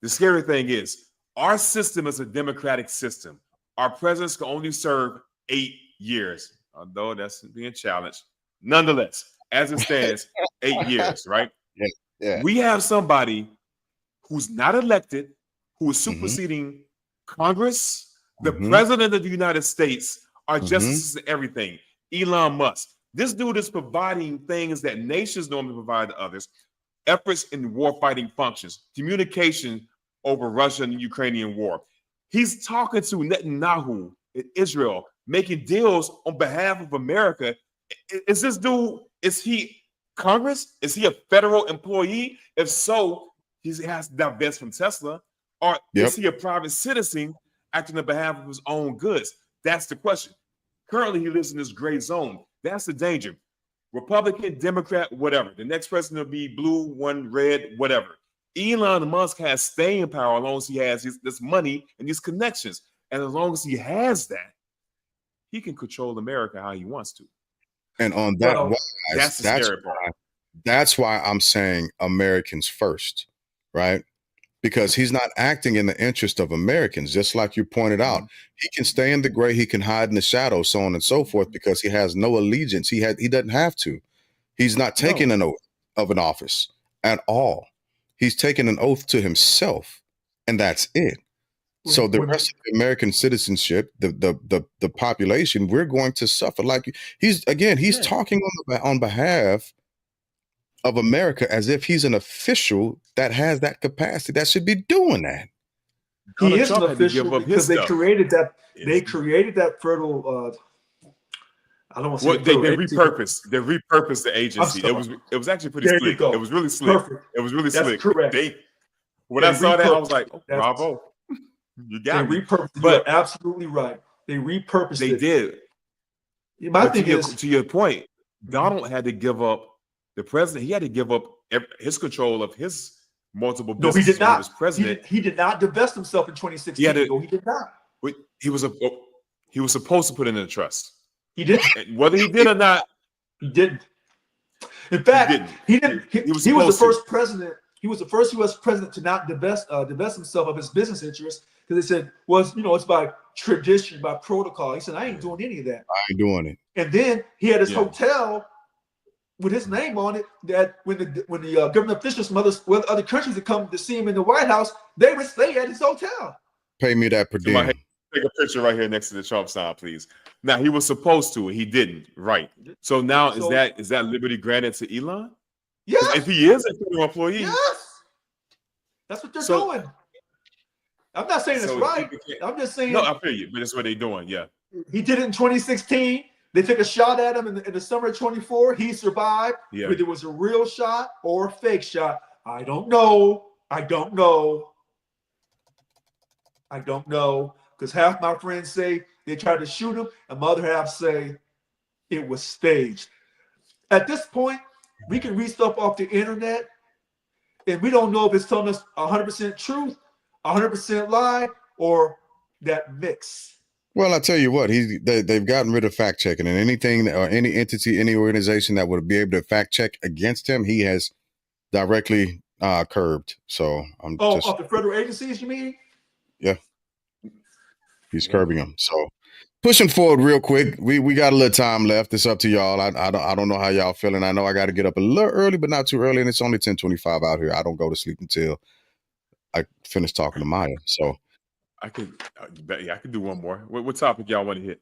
The scary thing is our system is a democratic system. Our presidents can only serve 8 years, although that's being challenged. Nonetheless, as it stands, 8 years, right? Yeah. We have somebody who's not elected, who is superseding Congress, the president of the United States, our justices, and everything. Elon Musk. This dude is providing things that nations normally provide to others, efforts in warfighting functions, communication over Russia and the Ukrainian war. He's talking to Netanyahu in Israel, making deals on behalf of America. Is this dude, is he Congress? Is he a federal employee? If so, he has to divest from Tesla. Or is he a private citizen acting on behalf of his own goods? That's the question. Currently, he lives in this gray zone. That's the danger. Republican, Democrat, whatever. The next president will be blue, one red, whatever. Elon Musk has staying power as long as he has this money and these connections. And as long as he has that, he can control America how he wants to. And on that, that's why I'm saying Americans first, right? Because he's not acting in the interest of Americans, just like you pointed out. He can stay in the gray, he can hide in the shadows, so on and so forth, because he has no allegiance. He doesn't have to. He's not taking an oath of an office at all. He's taking an oath to himself, and that's it. So the rest of the American citizenship, the population, we're going to suffer. Like he's talking on behalf of America as if he's an official that has that capacity that should be doing that. He is an official because they created that. They created that federal. I don't want to say they repurposed the agency. It was actually pretty slick. It was really slick. Perfect. It was really That's slick. correct. When I saw that, I was like, oh, bravo. You got me. But you're absolutely right. They repurposed it. They did. My thing is, to your point, Donald had to give up. The president, he had to give up his control of his multiple businesses. No, he did not. He was president. He did not divest himself in 2016. He did not. He was supposed to put it in a trust. He didn't. Whether he did or not, he didn't. In fact, he didn't. He was the first president. He was the first U.S. president to not divest himself of his business interests because they said, well, it's by tradition, by protocol. He said, I ain't doing any of that. I ain't doing it. And then he had his hotel with his name on it, that when the government officials from other countries that come to see him in the White House, they would stay at his hotel. Pay me that per diem. Take a picture right here next to the Trump sign, please. Now he was supposed to, and he didn't. Right. So now is that liberty granted to Elon? Yes. If he is a federal employee, Yes. That's what they're So- doing. I'm not saying it's so right. people can't- I'm just saying no, I feel you, but that's what they're doing. Yeah. he did it in 2016. They took a shot at him in the summer of 24. He survived. Yeah. Whether it was a real shot or a fake shot, I don't know. I don't know. I don't know. Because half my friends say they tried to shoot him, and my other half say it was staged. At this point, we can read stuff off the internet, and we don't know if it's telling us 100% truth, 100% lie, or that mix. Well, I tell you what, they've gotten rid of fact checking, and anything or any entity, any organization that would be able to fact check against him, he has directly curbed. So I'm just Off the federal agencies, you mean? he's curbing them. So pushing forward real quick. We got a little time left. It's up to y'all. I don't know how y'all feeling. I know I got to get up a little early, but not too early, and it's only 10:25 out here. I don't go to sleep until I finish talking to Maya. So I could do one more. What topic y'all want to hit?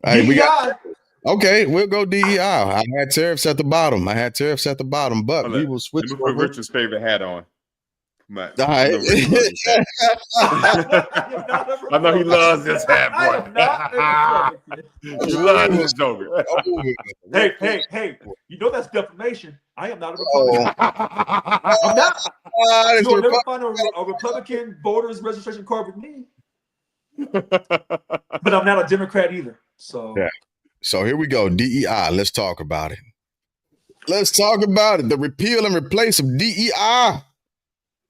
hey, we got DEI. okay. We'll go DEI. I had tariffs at the bottom, but Hold we on. will switch. Let me put Richard's favorite hat on. All right. I know he loves this hat, I boy. am not a Republican. He loves this joker. Hey, you know that's defamation. I am not a Oh. Republican. I'm not. It's You'll the never find a Republican voters registration card with me. But I'm not a Democrat either. So Yeah. So here we go. DEI. Let's talk about it. Let's talk about it. The repeal and replace of DEI.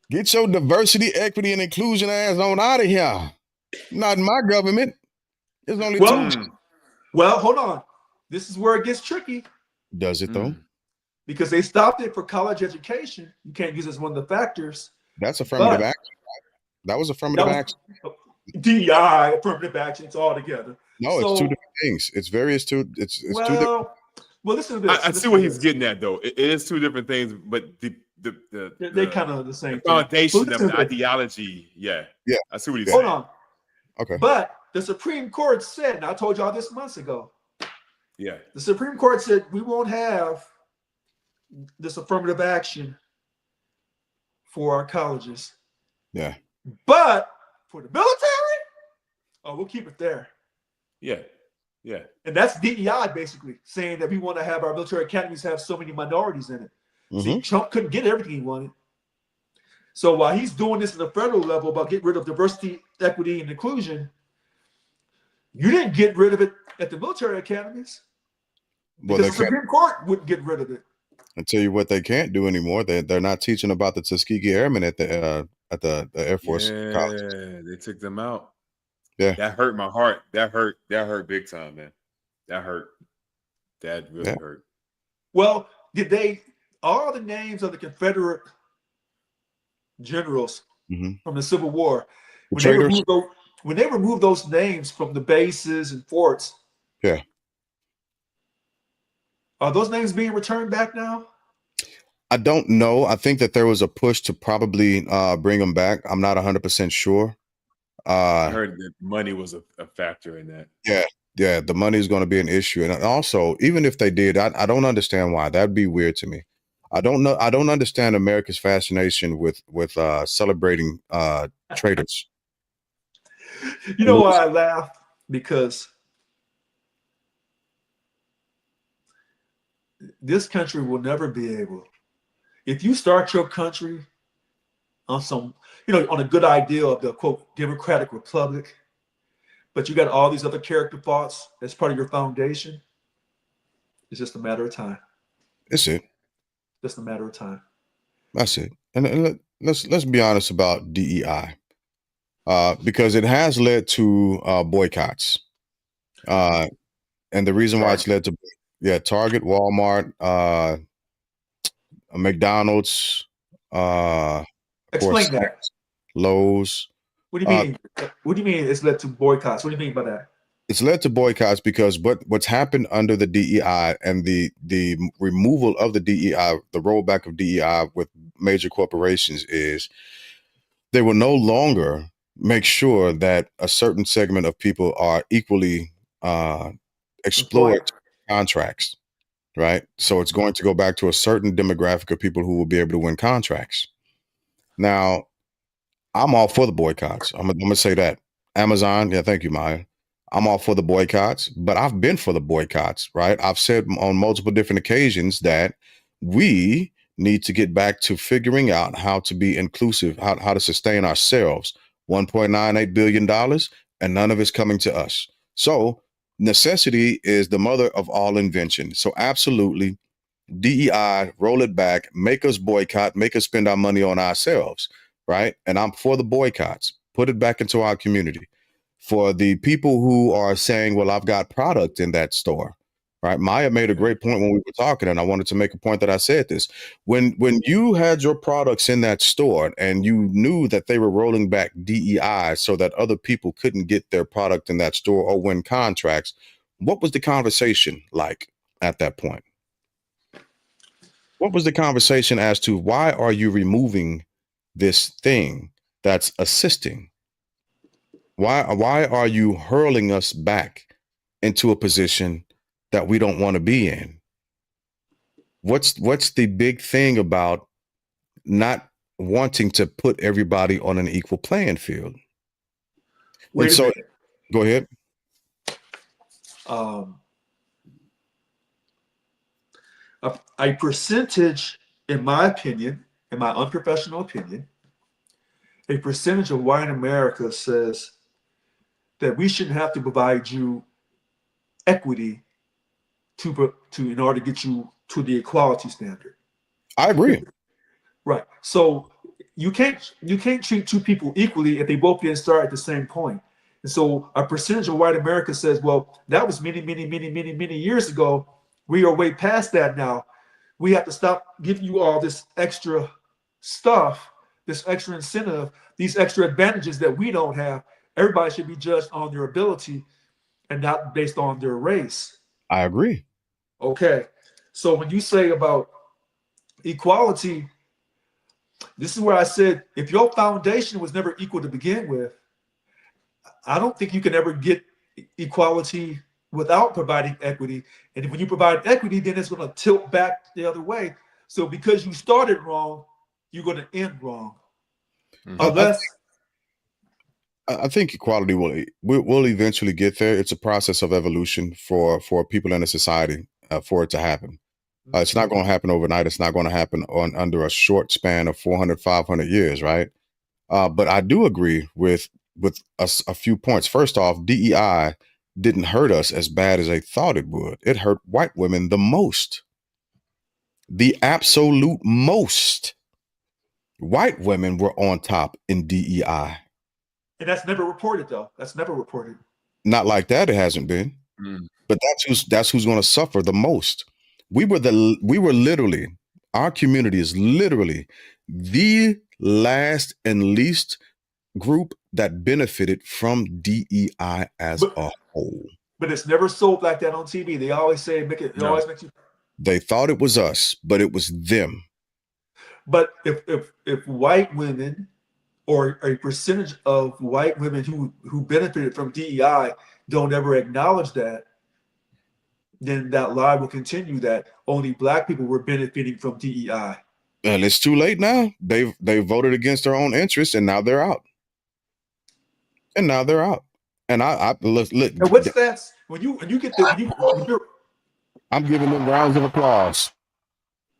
Get your diversity, equity, and inclusion ass on out of here. Not in my government. There's only two. Well, hold on. This is where it gets tricky Does it though? because they stopped it for college education. You can't use it as one of the factors. That's affirmative But- action. That was affirmative That action. was DEI, affirmative action, it's all together. No, So- it's two different things. It's various two. It's two different. Well, listen to this. I see what he's getting at, though. It is two different things, but They kind of the same thing. foundation But of listen the to this. ideology. Yeah. I see what he's Hold saying. on. Okay. But the Supreme Court said, and I told y'all this months ago, Yeah. the Supreme Court said we won't have this affirmative action for our colleges. Yeah. But for the military, we'll keep it there. Yeah. Yeah. And that's DEI basically saying that we want to have our military academies have so many minorities in it. See, Trump couldn't get everything he wanted. So while he's doing this at the federal level about getting rid of diversity, equity, and inclusion, you didn't get rid of it at the military academies. Well, Because they the can't. Supreme Court wouldn't get rid of it. I tell you what, they can't do anymore. They're not teaching about the Tuskegee Airmen at the Air Force College. Yeah, they took them out. Yeah. That hurt my heart. That hurt big time, man. That hurt. That really hurt. Well, did they all the names of the Confederate generals from the Civil War, when they removed those names from the bases and forts, are those names being returned back now? I don't know. I think that there was a push to probably bring them back. I'm not 100% sure. I heard that money was a factor in that. Yeah, the money is going to be an issue. And also, even if they did, I don't understand why. That'd be weird to me. I don't know. I don't understand America's fascination with celebrating traitors. You know why I laugh? Because this country will never be able. If you start your country on some, on a good idea of the quote democratic republic, but you got all these other character thoughts as part of your foundation, it's just a matter of time. That's it. Just a matter of time. That's it. And let's be honest about DEI, because it has led to boycotts, and the reason why it's led to Target, Walmart, McDonald's, Explain that. Lowe's. What do you mean? What do you mean it's led to boycotts? What do you mean by that? It's led to boycotts because what's happened under the DEI and the removal of the DEI, the rollback of DEI with major corporations is they will no longer make sure that a certain segment of people are equally explored contracts, right? So it's going to go back to a certain demographic of people who will be able to win contracts. Now, I'm all for the boycotts. I'm gonna say that. Amazon, yeah, thank you, Maya. I'm all for the boycotts, but I've been for the boycotts, right? I've said on multiple different occasions that we need to get back to figuring out how to be inclusive, how to sustain ourselves. $1.98 billion, and none of it's coming to us. So necessity is the mother of all invention. So absolutely, DEI, roll it back, make us boycott, make us spend our money on ourselves, right? And I'm for the boycotts. Put it back into our community. For the people who are saying, well, I've got product in that store, right? Maya made a great point when we were talking, and I wanted to make a point that I said this. When you had your products in that store and you knew that they were rolling back DEI so that other people couldn't get their product in that store or win contracts, what was the conversation like at that point? What was the conversation as to why are you removing this thing that's assisting? Why are you hurling us back into a position that we don't want to be in? What's the big thing about not wanting to put everybody on an equal playing field? Wait a minute. Go ahead. A percentage, in my opinion, in my unprofessional opinion, a percentage of white America says that we shouldn't have to provide you equity to in order to get you to the equality standard. I agree. Right. So you can't treat two people equally if they both didn't start at the same point. And so a percentage of white America says, well, that was many years ago. We are way past that now. We have to stop giving you all this extra stuff, this extra incentive, these extra advantages that we don't have. Everybody should be judged on their ability and not based on their race. I agree. Okay. So when you say about equality, this is where I said, if your foundation was never equal to begin with, I don't think you can ever get equality without providing equity. And when you provide equity, then it's going to tilt back the other way. So because you started wrong, you're going to end wrong. Unless I think equality will eventually get there. It's a process of evolution for people in a society for it to happen. It's not going to happen overnight. It's not going to happen under a short span of 400, 500 years, right? But I do agree with a few points. First off, DEI didn't hurt us as bad as they thought it would. It hurt white women the most. The absolute most. White women were on top in DEI. And that's never reported, though. That's never reported. Not like that. It hasn't been. But that's who's going to suffer the most. We were literally, our community is literally the last and least group that benefited from DEI as a whole. But it's never sold like that on TV. They always say always makes you. They thought it was us, but it was them. But if white women or a percentage of white women who benefited from DEI don't ever acknowledge that, then that lie will continue that only black people were benefiting from DEI. And it's too late now. They voted against their own interests, and now they're out. And I look. And what's that? When you get I'm giving them rounds of applause.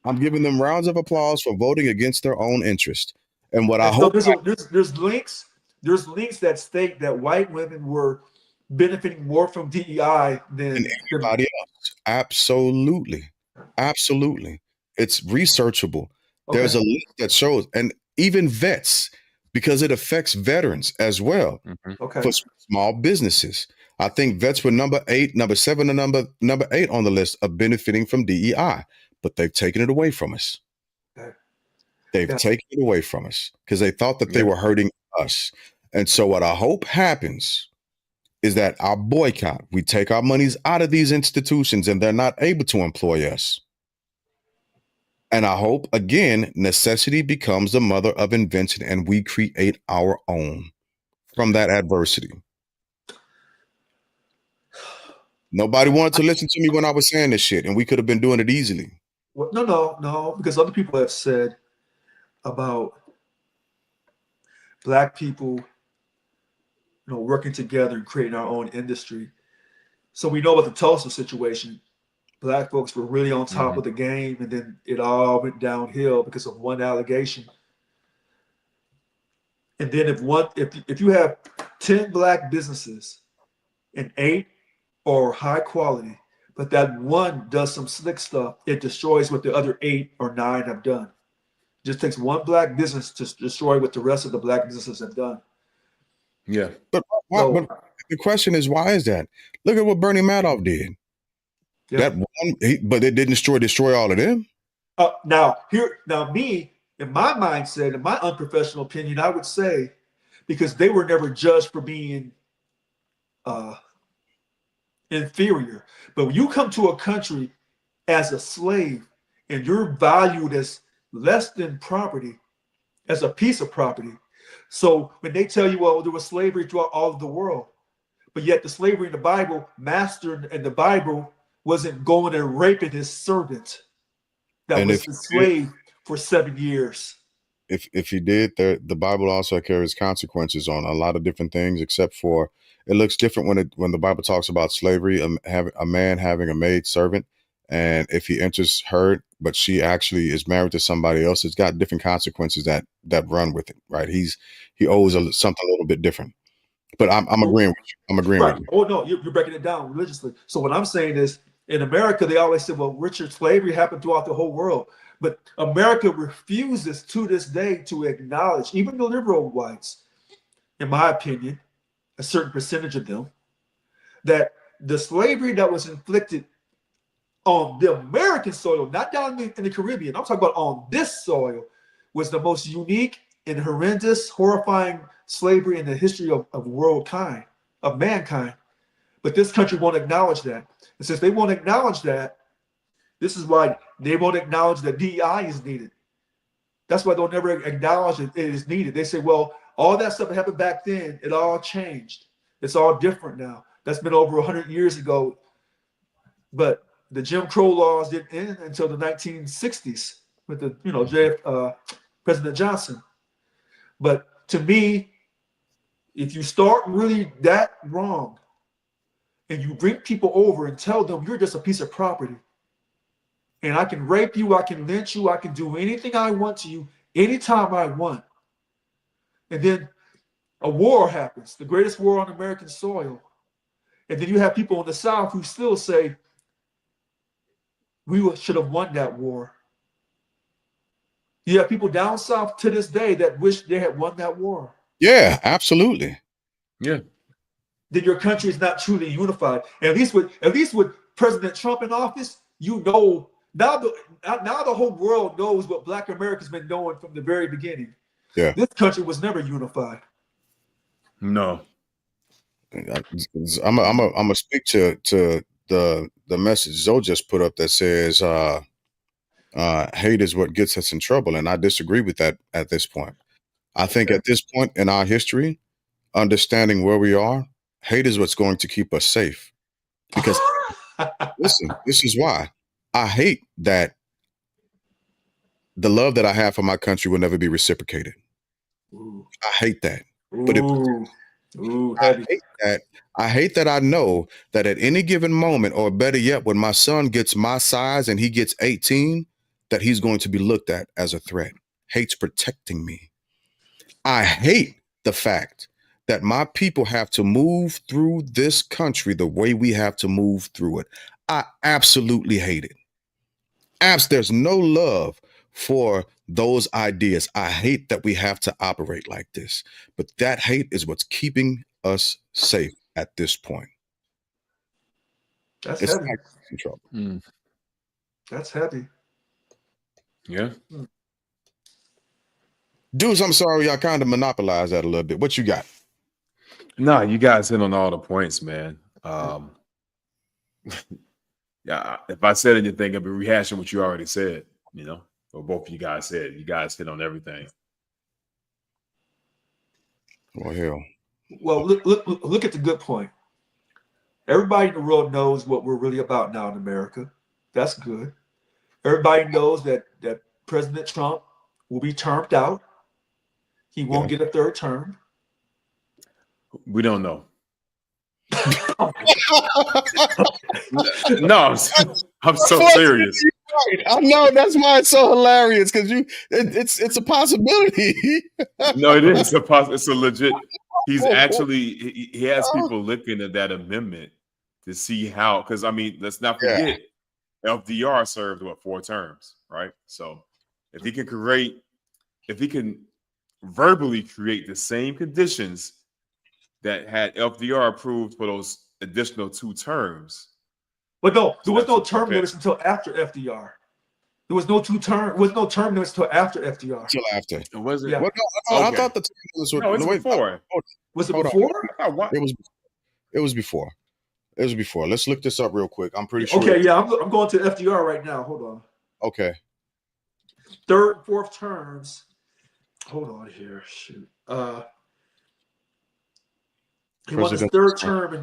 I'm giving them rounds of applause for voting against their own interest. And what I hope there's links that state that white women were benefiting more from DEI than anybody else. Absolutely. It's researchable. Okay. There's a list that shows, and even vets, because it affects veterans as well. Okay. For small businesses. I think vets were number 7, and number 8 on the list of benefiting from DEI, but they've taken it away from us. Okay. They've taken it away from us because they thought that they were hurting us. And so what I hope happens is that our boycott, we take our monies out of these institutions and they're not able to employ us. And I hope, again, necessity becomes the mother of invention and we create our own from that adversity. Nobody wanted to listen to me when I was saying this shit, and we could have been doing it easily. Well, no, because other people have said about black people, working together and creating our own industry. So we know about the Tulsa situation. Black folks were really on top of the game, and then it all went downhill because of one allegation. And then if you have 10 black businesses and 8 are high quality, but that one does some slick stuff, it destroys what the other 8 or 9 have done. It just takes one black business to destroy what the rest of the black businesses have done. Yeah. But the question is, why is that? Look at what Bernie Madoff did. Yeah. That one, but it didn't destroy all of them. Now, me, in my mindset, in my unprofessional opinion, I would say, because they were never judged for being inferior. But when you come to a country as a slave and you're valued as less than property, as a piece of property. So when they tell you, well, there was slavery throughout all of the world, but yet the slavery in the Bible, master in the Bible wasn't going and raping his servant that was the slave for 7 years. If he did, the Bible also carries consequences on a lot of different things, except for it looks different when the Bible talks about slavery, a man having a maid servant, and if he enters her, but she actually is married to somebody else, it's got different consequences that run with it, right? He owes something a little bit different. But I'm agreeing with you. I'm agreeing with you. Oh no, you're breaking it down religiously. So what I'm saying is, in America, they always say, well, Richard, slavery happened throughout the whole world. But America refuses to this day to acknowledge, even the liberal whites, in my opinion, a certain percentage of them, that the slavery that was inflicted on the American soil, not down in the Caribbean, I'm talking about on this soil, was the most unique and horrendous, horrifying slavery in the history of mankind. But this country won't acknowledge that. And since they won't acknowledge that, this is why they won't acknowledge that DEI is needed. That's why they'll never acknowledge it is needed. They say, well, all that stuff that happened back then, it all changed. It's all different now. That's been over 100 years ago. But the Jim Crow laws didn't end until the 1960s with President Johnson. But to me, if you start really that wrong and you bring people over and tell them you're just a piece of property, and I can rape you, I can lynch you, I can do anything I want to you anytime I want. And then a war happens, the greatest war on American soil. And then you have people in the South who still say, we should have won that war. You have people down South to this day that wish they had won that war. Yeah, absolutely. Yeah. Then your country is not truly unified. And at least with President Trump in office, now the whole world knows what Black America's been knowing from the very beginning. Yeah. This country was never unified. No. I'm gonna speak to the message Zoe just put up that says hate is what gets us in trouble, and I disagree with that at this point. I think at this point in our history, understanding where we are, hate is what's going to keep us safe. Because listen, this is why I hate that the love that I have for my country will never be reciprocated. Ooh. I hate that. But I hate that I know that at any given moment, or better yet, when my son gets my size and he gets 18, that he's going to be looked at as a threat. Hate's protecting me. I hate the fact that my people have to move through this country the way we have to move through it. I absolutely hate it. There's no love for those ideas. I hate that we have to operate like this, but that hate is what's keeping us safe at this point. That's heavy. In trouble. That's heavy. Yeah. Dudes, I'm sorry, I kind of monopolized that a little bit. What you got? No, you guys hit on all the points, man. Yeah, if I said anything, I'd be rehashing what you already said, or both of you guys said. You guys hit on everything. Well, hell. Well, look at the good point. Everybody in the world knows what we're really about now in America. That's good. Everybody knows that President Trump will be termed out. He won't get a third term. We don't know. No, I'm so serious. Right. I know, that's why it's so hilarious, because it's a possibility. No, it is it's a legit. He's actually he has people looking at that amendment to see how, because I mean, let's not forget, FDR served 4 terms, right? So if he can verbally create the same conditions that had FDR approved for those additional 2 terms. But no, there was no term limits until after FDR. There was no term limits until after FDR. Until after. Was it? Yeah. Well, no, I thought the term limits were. No, it's before. Was it Hold before? It was before. It was before. Let's look this up real quick. I'm pretty sure. Okay, yeah, I'm going to FDR right now. Hold on. Okay. 3rd and 4th terms. Hold on here. Shoot. He won his 3rd term in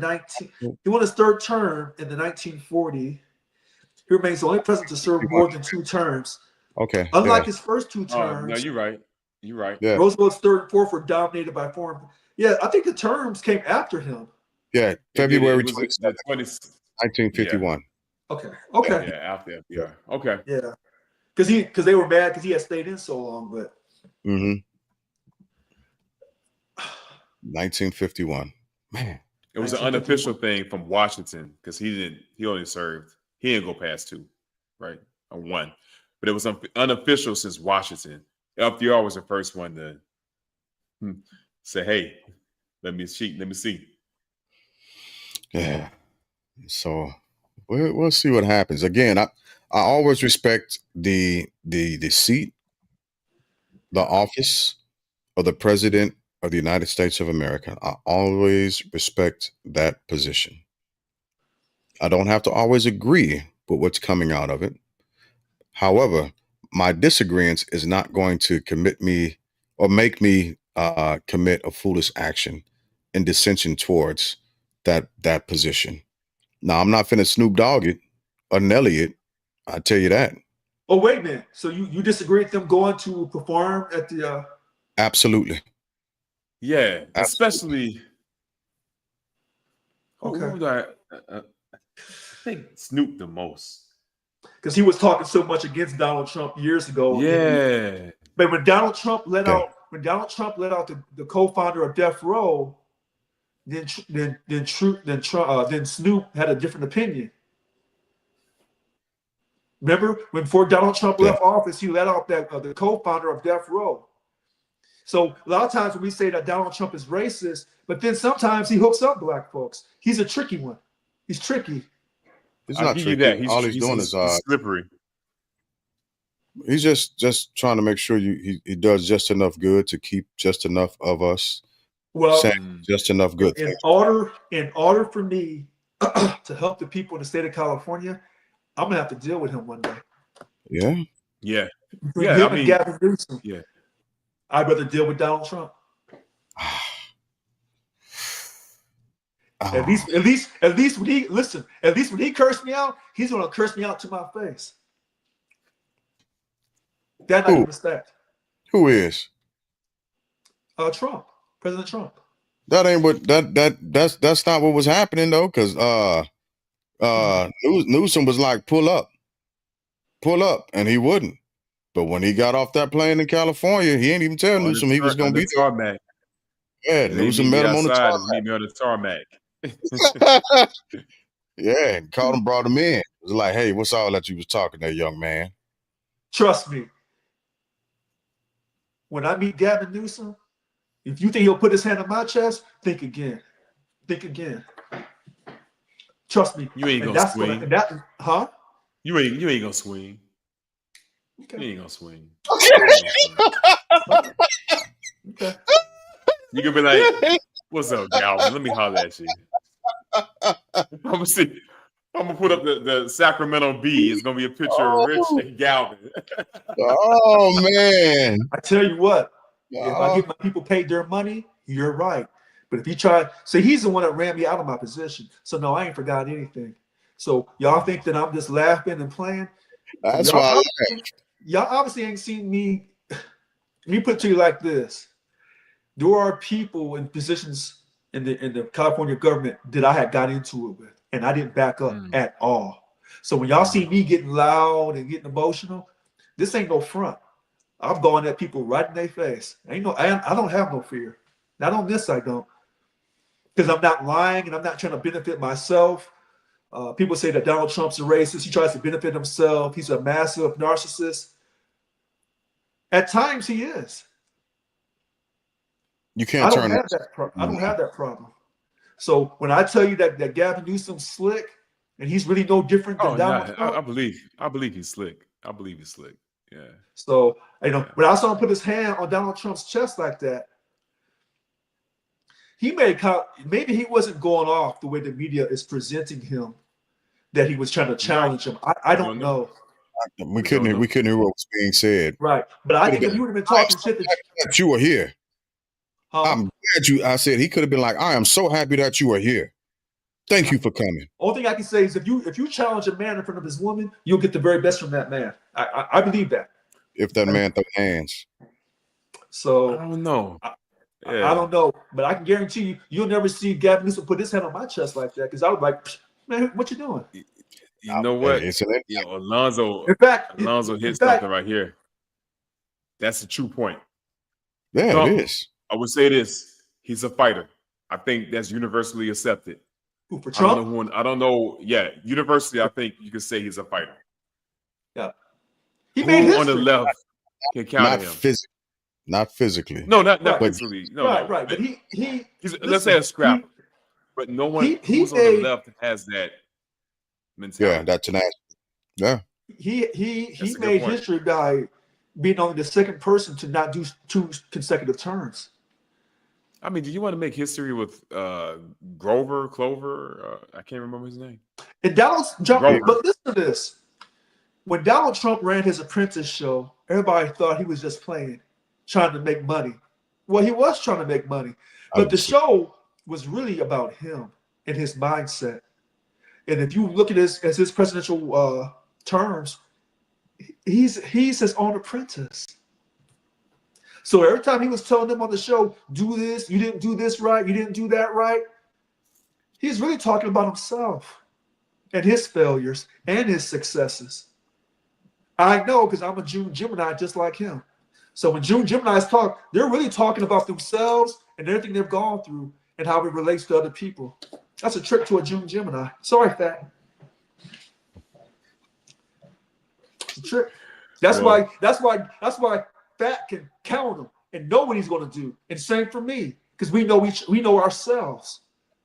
He won his 3rd term in the 1940. He remains the only president to serve more than 2 terms. Okay. Unlike his first 2 terms. Oh, no, you're right. You're right. Yeah. Roosevelt's 3rd and 4th were dominated by foreign. Yeah, I think the terms came after him. Yeah, February 27th, 1951. Yeah. Okay. Yeah, after FDR. Okay. Yeah. Because they were mad because he had stayed in so long, but 1951. Man. It was an unofficial thing from Washington because he didn't go past 2, right? Or 1. But it was unofficial since Washington. FDR was the first one to say, hey, let me see. Yeah. So we'll see what happens. Again, I always respect the seat, the office of the president of the United States of America. I always respect that position. I don't have to always agree with what's coming out of it. However, my disagreement is not going to commit me or make me commit a foolish action in dissension towards that position. Now, I'm not finna Snoop Dogg it or Nelly it. I tell you that. Oh, wait a minute. So you disagree with them going to perform at the Absolutely. Yeah, especially. Okay. I think Snoop the most. Because he was talking so much against Donald Trump years ago. Yeah. But when Donald Trump let out the co-founder of Death Row, then Snoop had a different opinion. Remember before Donald Trump left office, he let out the co-founder of Death Row. So a lot of times when we say that Donald Trump is racist, but then sometimes he hooks up black folks. He's a tricky one. He's tricky. He's not tricky. All he's doing is slippery. He's just trying to make sure he does just enough good to keep just enough of us saying just enough good things. In order for me to help the people in the state of California, I'm gonna have to deal with him one day. Yeah. Yeah. Yeah. I mean, Gavin Newsom. Yeah. I'd rather deal with Donald Trump. At least when he cursed me out, he's gonna curse me out to my face. That I can respect. Who is? Trump, President Trump. That ain't what that's not what was happening though, because Newsom was like, pull up, and he wouldn't. But when he got off that plane in California, he ain't even tell Newsom he was gonna be there. Tarmac. Yeah, Newsom met him on the tarmac. Meet me on the tarmac. Yeah, and called him, brought him in. It was like, hey, what's all that you was talking there, young man? Trust me. When I meet Gavin Newsom, if you think he'll put his hand on my chest, think again. Think again. Trust me. You ain't gonna swing. You ain't gonna swing. Okay. You ain't gonna swing. Okay. You can be like, what's up, Galvin? Let me holler at you. I'm gonna put up the Sacramento Bee. It's gonna be a picture of Rich and Galvin. Oh man. I tell you what, if I get my people paid their money, you're right. But if you try, see, he's the one that ran me out of my position. So no, I ain't forgot anything. So y'all think that I'm just laughing and playing? That's Y'all why. y'all obviously ain't seen me. Let me put it to you like this: there are people in positions in the California government that I had got into it with, and I didn't back up at all. So when y'all see me getting loud and getting emotional, this ain't no front. I'm going at people right in their face. Ain't no, I don't have no fear. Not on this, I don't, because I'm not lying and I'm not trying to benefit myself. People say that Donald Trump's a racist. He tries to benefit himself. He's a massive narcissist. At times, he is. You can't turn. I don't have that problem. So when I tell you that Gavin Newsom's slick, and he's really no different than Donald Trump, I believe he's slick. I believe he's slick. Yeah. So when I saw him put his hand on Donald Trump's chest like that, maybe he wasn't going off the way the media is presenting him, that he was trying to challenge him. I don't know. We couldn't hear what was being said. Right. But I think if you would have been talking shit that you were here. I'm glad I said he could have been like, I am so happy that you are here. Thank you for coming. Only thing I can say is if you challenge a man in front of his woman, you'll get the very best from that man. I believe that. If that man throws hands. So I don't know. I don't know, but I can guarantee you'll never see Gavin Newsom put his hand on my chest like that, because I was like, man, what you doing? You know what? Alonzo. Alonzo hit something right here. That's a true point. Yeah, Trump, it is. I would say this: he's a fighter. I think that's universally accepted. Who, for Trump? I don't know. Yeah, universally, I think you could say he's a fighter. Yeah, he made history. On the left can counter him. Not physically. No, not physically. No, right. But he's let's say a scrapper. But no one who's on the left has that mentality. Yeah, that tenacity. Yeah. He made history by being only the second person to not do 2 consecutive terms. I mean, do you want to make history with Clover? I can't remember his name. And Donald Trump, but listen to this. When Donald Trump ran his Apprentice show, everybody thought he was just playing, trying to make money. Well, he was trying to make money, but the show was really about him and his mindset. And if you look at his presidential terms, he's his own apprentice. So every time he was telling them on the show, do this, you didn't do this right, you didn't do that right, he's really talking about himself and his failures and his successes. I know, because I'm a June Gemini just like him. So when June Geminis talk, they're really talking about themselves and everything they've gone through and how it relates to other people. That's a trick to a June Gemini. Sorry, Fat. It's a trick. That's why Fat can count him and know what he's going to do. And same for me, because we know ourselves.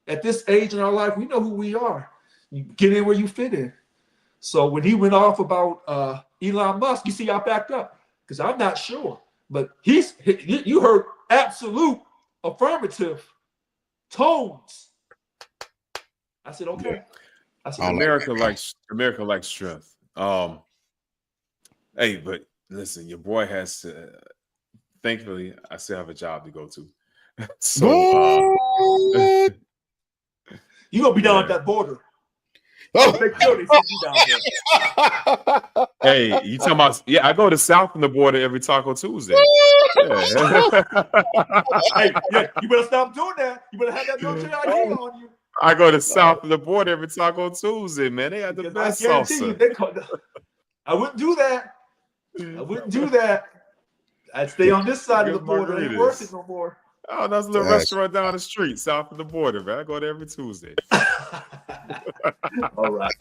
At this age in our life, we know who we are. You get in where you fit in. So when he went off about Elon Musk, you see, I backed up because I'm not sure, but you heard absolute affirmative tones. I said, okay. Yeah. I said, America likes strength. Hey, but listen, your boy has to. Thankfully, I still have a job to go to. So you gonna be down at that border. Oh, make sure they send you down there. Hey, you talking about? Yeah, I go to south from the border every Taco Tuesday. Yeah. Hey, yeah, you better stop doing that. You better have that military ID on you. I go to south of the border every Taco Tuesday, man. They have the best salsa. I wouldn't do that. I'd stay on this side of the border. It ain't worth it no more. Oh, that's a little restaurant down the street, south of the border, man. I go there every Tuesday. All right.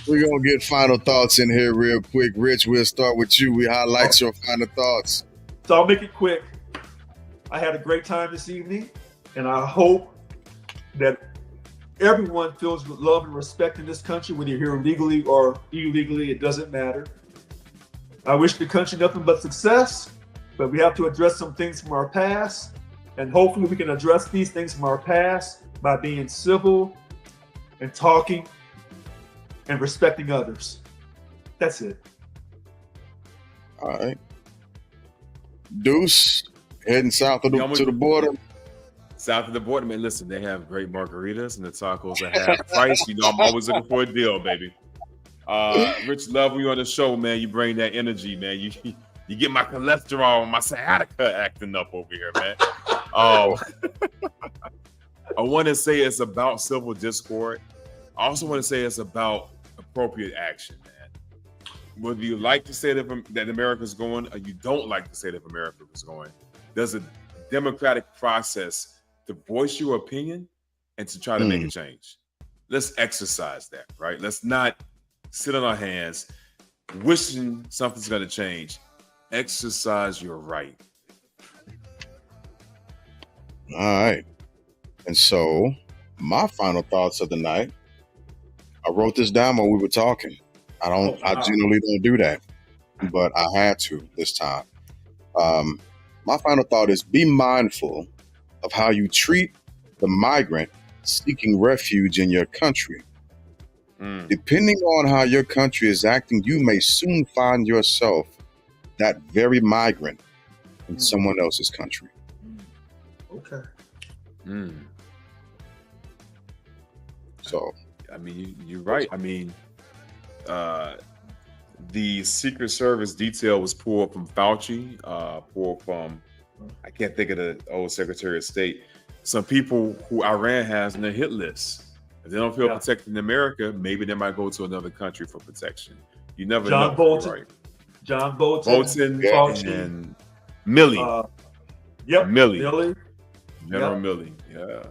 We're going to get final thoughts in here real quick. Rich, we'll start with you. We highlight your final thoughts. So I'll make it quick. I had a great time this evening, and I hope that everyone feels love and respect in this country, whether you're here legally or illegally, it doesn't matter. I wish the country nothing but success, but we have to address some things from our past, and hopefully we can address these things from our past by being civil and talking and respecting others. That's it. All right. Deuce, Heading south of to the border. South of the border, man. Listen, they have great margaritas and the tacos are half price. You know, I'm always looking for a deal, baby. Rich, love when you on the show, man. You bring that energy, man. You get my cholesterol and my sciatica acting up over here, man. I want to say it's about civil discord. I also want to say it's about appropriate action, man. Whether you like the state that America's going or you don't like the state of America is going, there's a democratic process to voice your opinion and to try to make a change. Let's exercise that, right? Let's not sit on our hands wishing something's going to change. Exercise your right. All right. And so my final thoughts of the night, I wrote this down while we were talking. I generally don't do that, but I had to this time. My final thought is be mindful of how you treat the migrant seeking refuge in your country. Depending on how your country is acting, you may soon find yourself that very migrant in someone else's country. Okay. So, I mean, you're right. I mean, the Secret Service detail was pulled from Fauci, pulled from, I can't think of the old Secretary of State. Some people who Iran has in their hit list. If they don't feel protected in America, maybe they might go to another country for protection. You never know. Bolton. Right? John Bolton. Fauci, and Milley. Milley. General Milley. Yeah.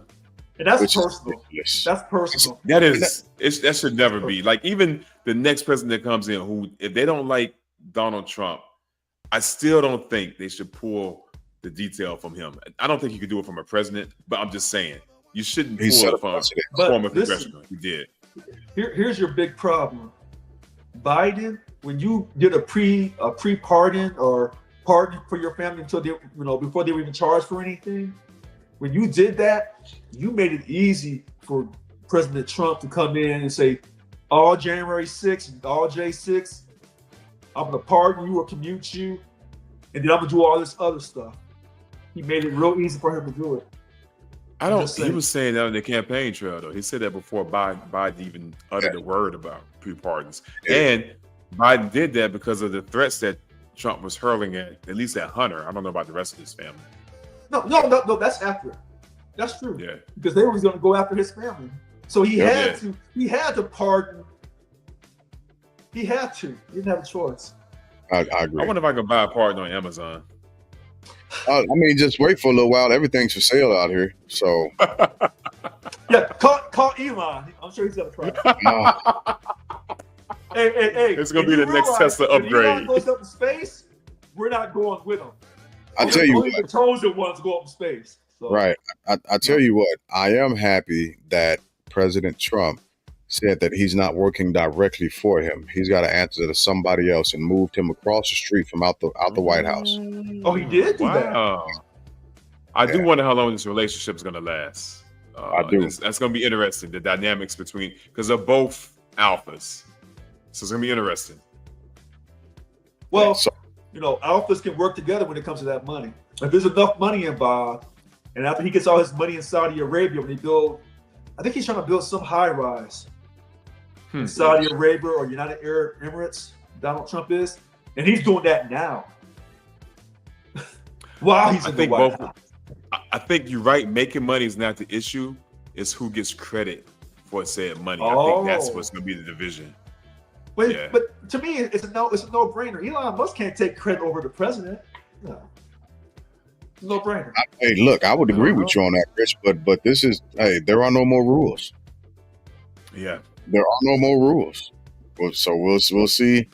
And that's personal. That's personal. That should never be. Like, even the next president that comes in, who, if they don't like Donald Trump, I still don't think they should pull the detail from him. I don't think you could do it from a president, but I'm just saying you shouldn't pull it from a former congressional. He did. Here's your big problem. Biden, when you did a pre-pardon or pardon for your family until they, before they were even charged for anything, when you did that, you made it easy for President Trump to come in and say, all January 6th, all J6, I'm gonna pardon you or commute you, and then I'm gonna do all this other stuff. He made it real easy for him to do it. He was saying that on the campaign trail, though. He said that before Biden even uttered a word about pre-pardons. And Biden did that because of the threats that Trump was hurling at least at Hunter. I don't know about the rest of his family. No, that's accurate. That's true. Yeah. Because they were going to go after his family. So he had to pardon. He had to. He didn't have a choice. I agree. I wonder if I can buy a pardon on Amazon. I mean, just wait for a little while. Everything's for sale out here. So yeah, call Elon. I'm sure he's gonna try. Hey, it's gonna be the next Tesla upgrade. If Elon goes up in space, we're not going with him. I tell you only what, the chosen ones go up in space. So. Right. I tell you what, I am happy that President Trump said that he's not working directly for him. He's got to answer to somebody else, and moved him across the street from out the White House. Oh, he did do that. I do wonder how long this relationship is going to last. I do. That's going to be interesting. The dynamics between, because they're both alphas, so it's going to be interesting. Well, alphas can work together when it comes to that money. If there's enough money involved, and after he gets all his money in Saudi Arabia, when I think he's trying to build some high rise. In Saudi Arabia or United Arab Emirates, Donald Trump is, and he's doing that now. Wow, he's in the White House. I think you're right. Making money is not the issue. It's who gets credit for said money. I think that's what's going to be the division. But to me, it's a no-brainer. Elon Musk can't take credit over the president. No. No-brainer. Hey, look, I would agree with you on that, Rich, but this is, there are no more rules. Yeah. There are no more rules. So we'll see.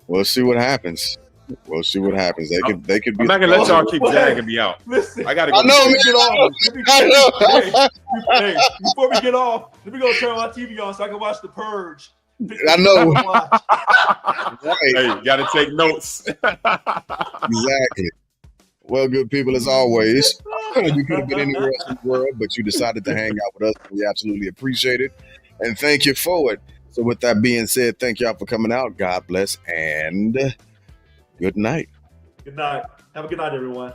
We'll see what happens. We'll see what happens. They could be. I'm not gonna let y'all keep dragging me out. Listen, I gotta go. I know, man. Get off. I know. Hey, before we get off, let me go turn my TV on so I can watch The Purge. I know. Right. Hey, you gotta take notes. Exactly. Well, good people, as always, you could have been anywhere else in the world, but you decided to hang out with us. We absolutely appreciate it. And thank you for it. So with that being said, thank y'all for coming out. God bless and good night. Good night. Have a good night, everyone.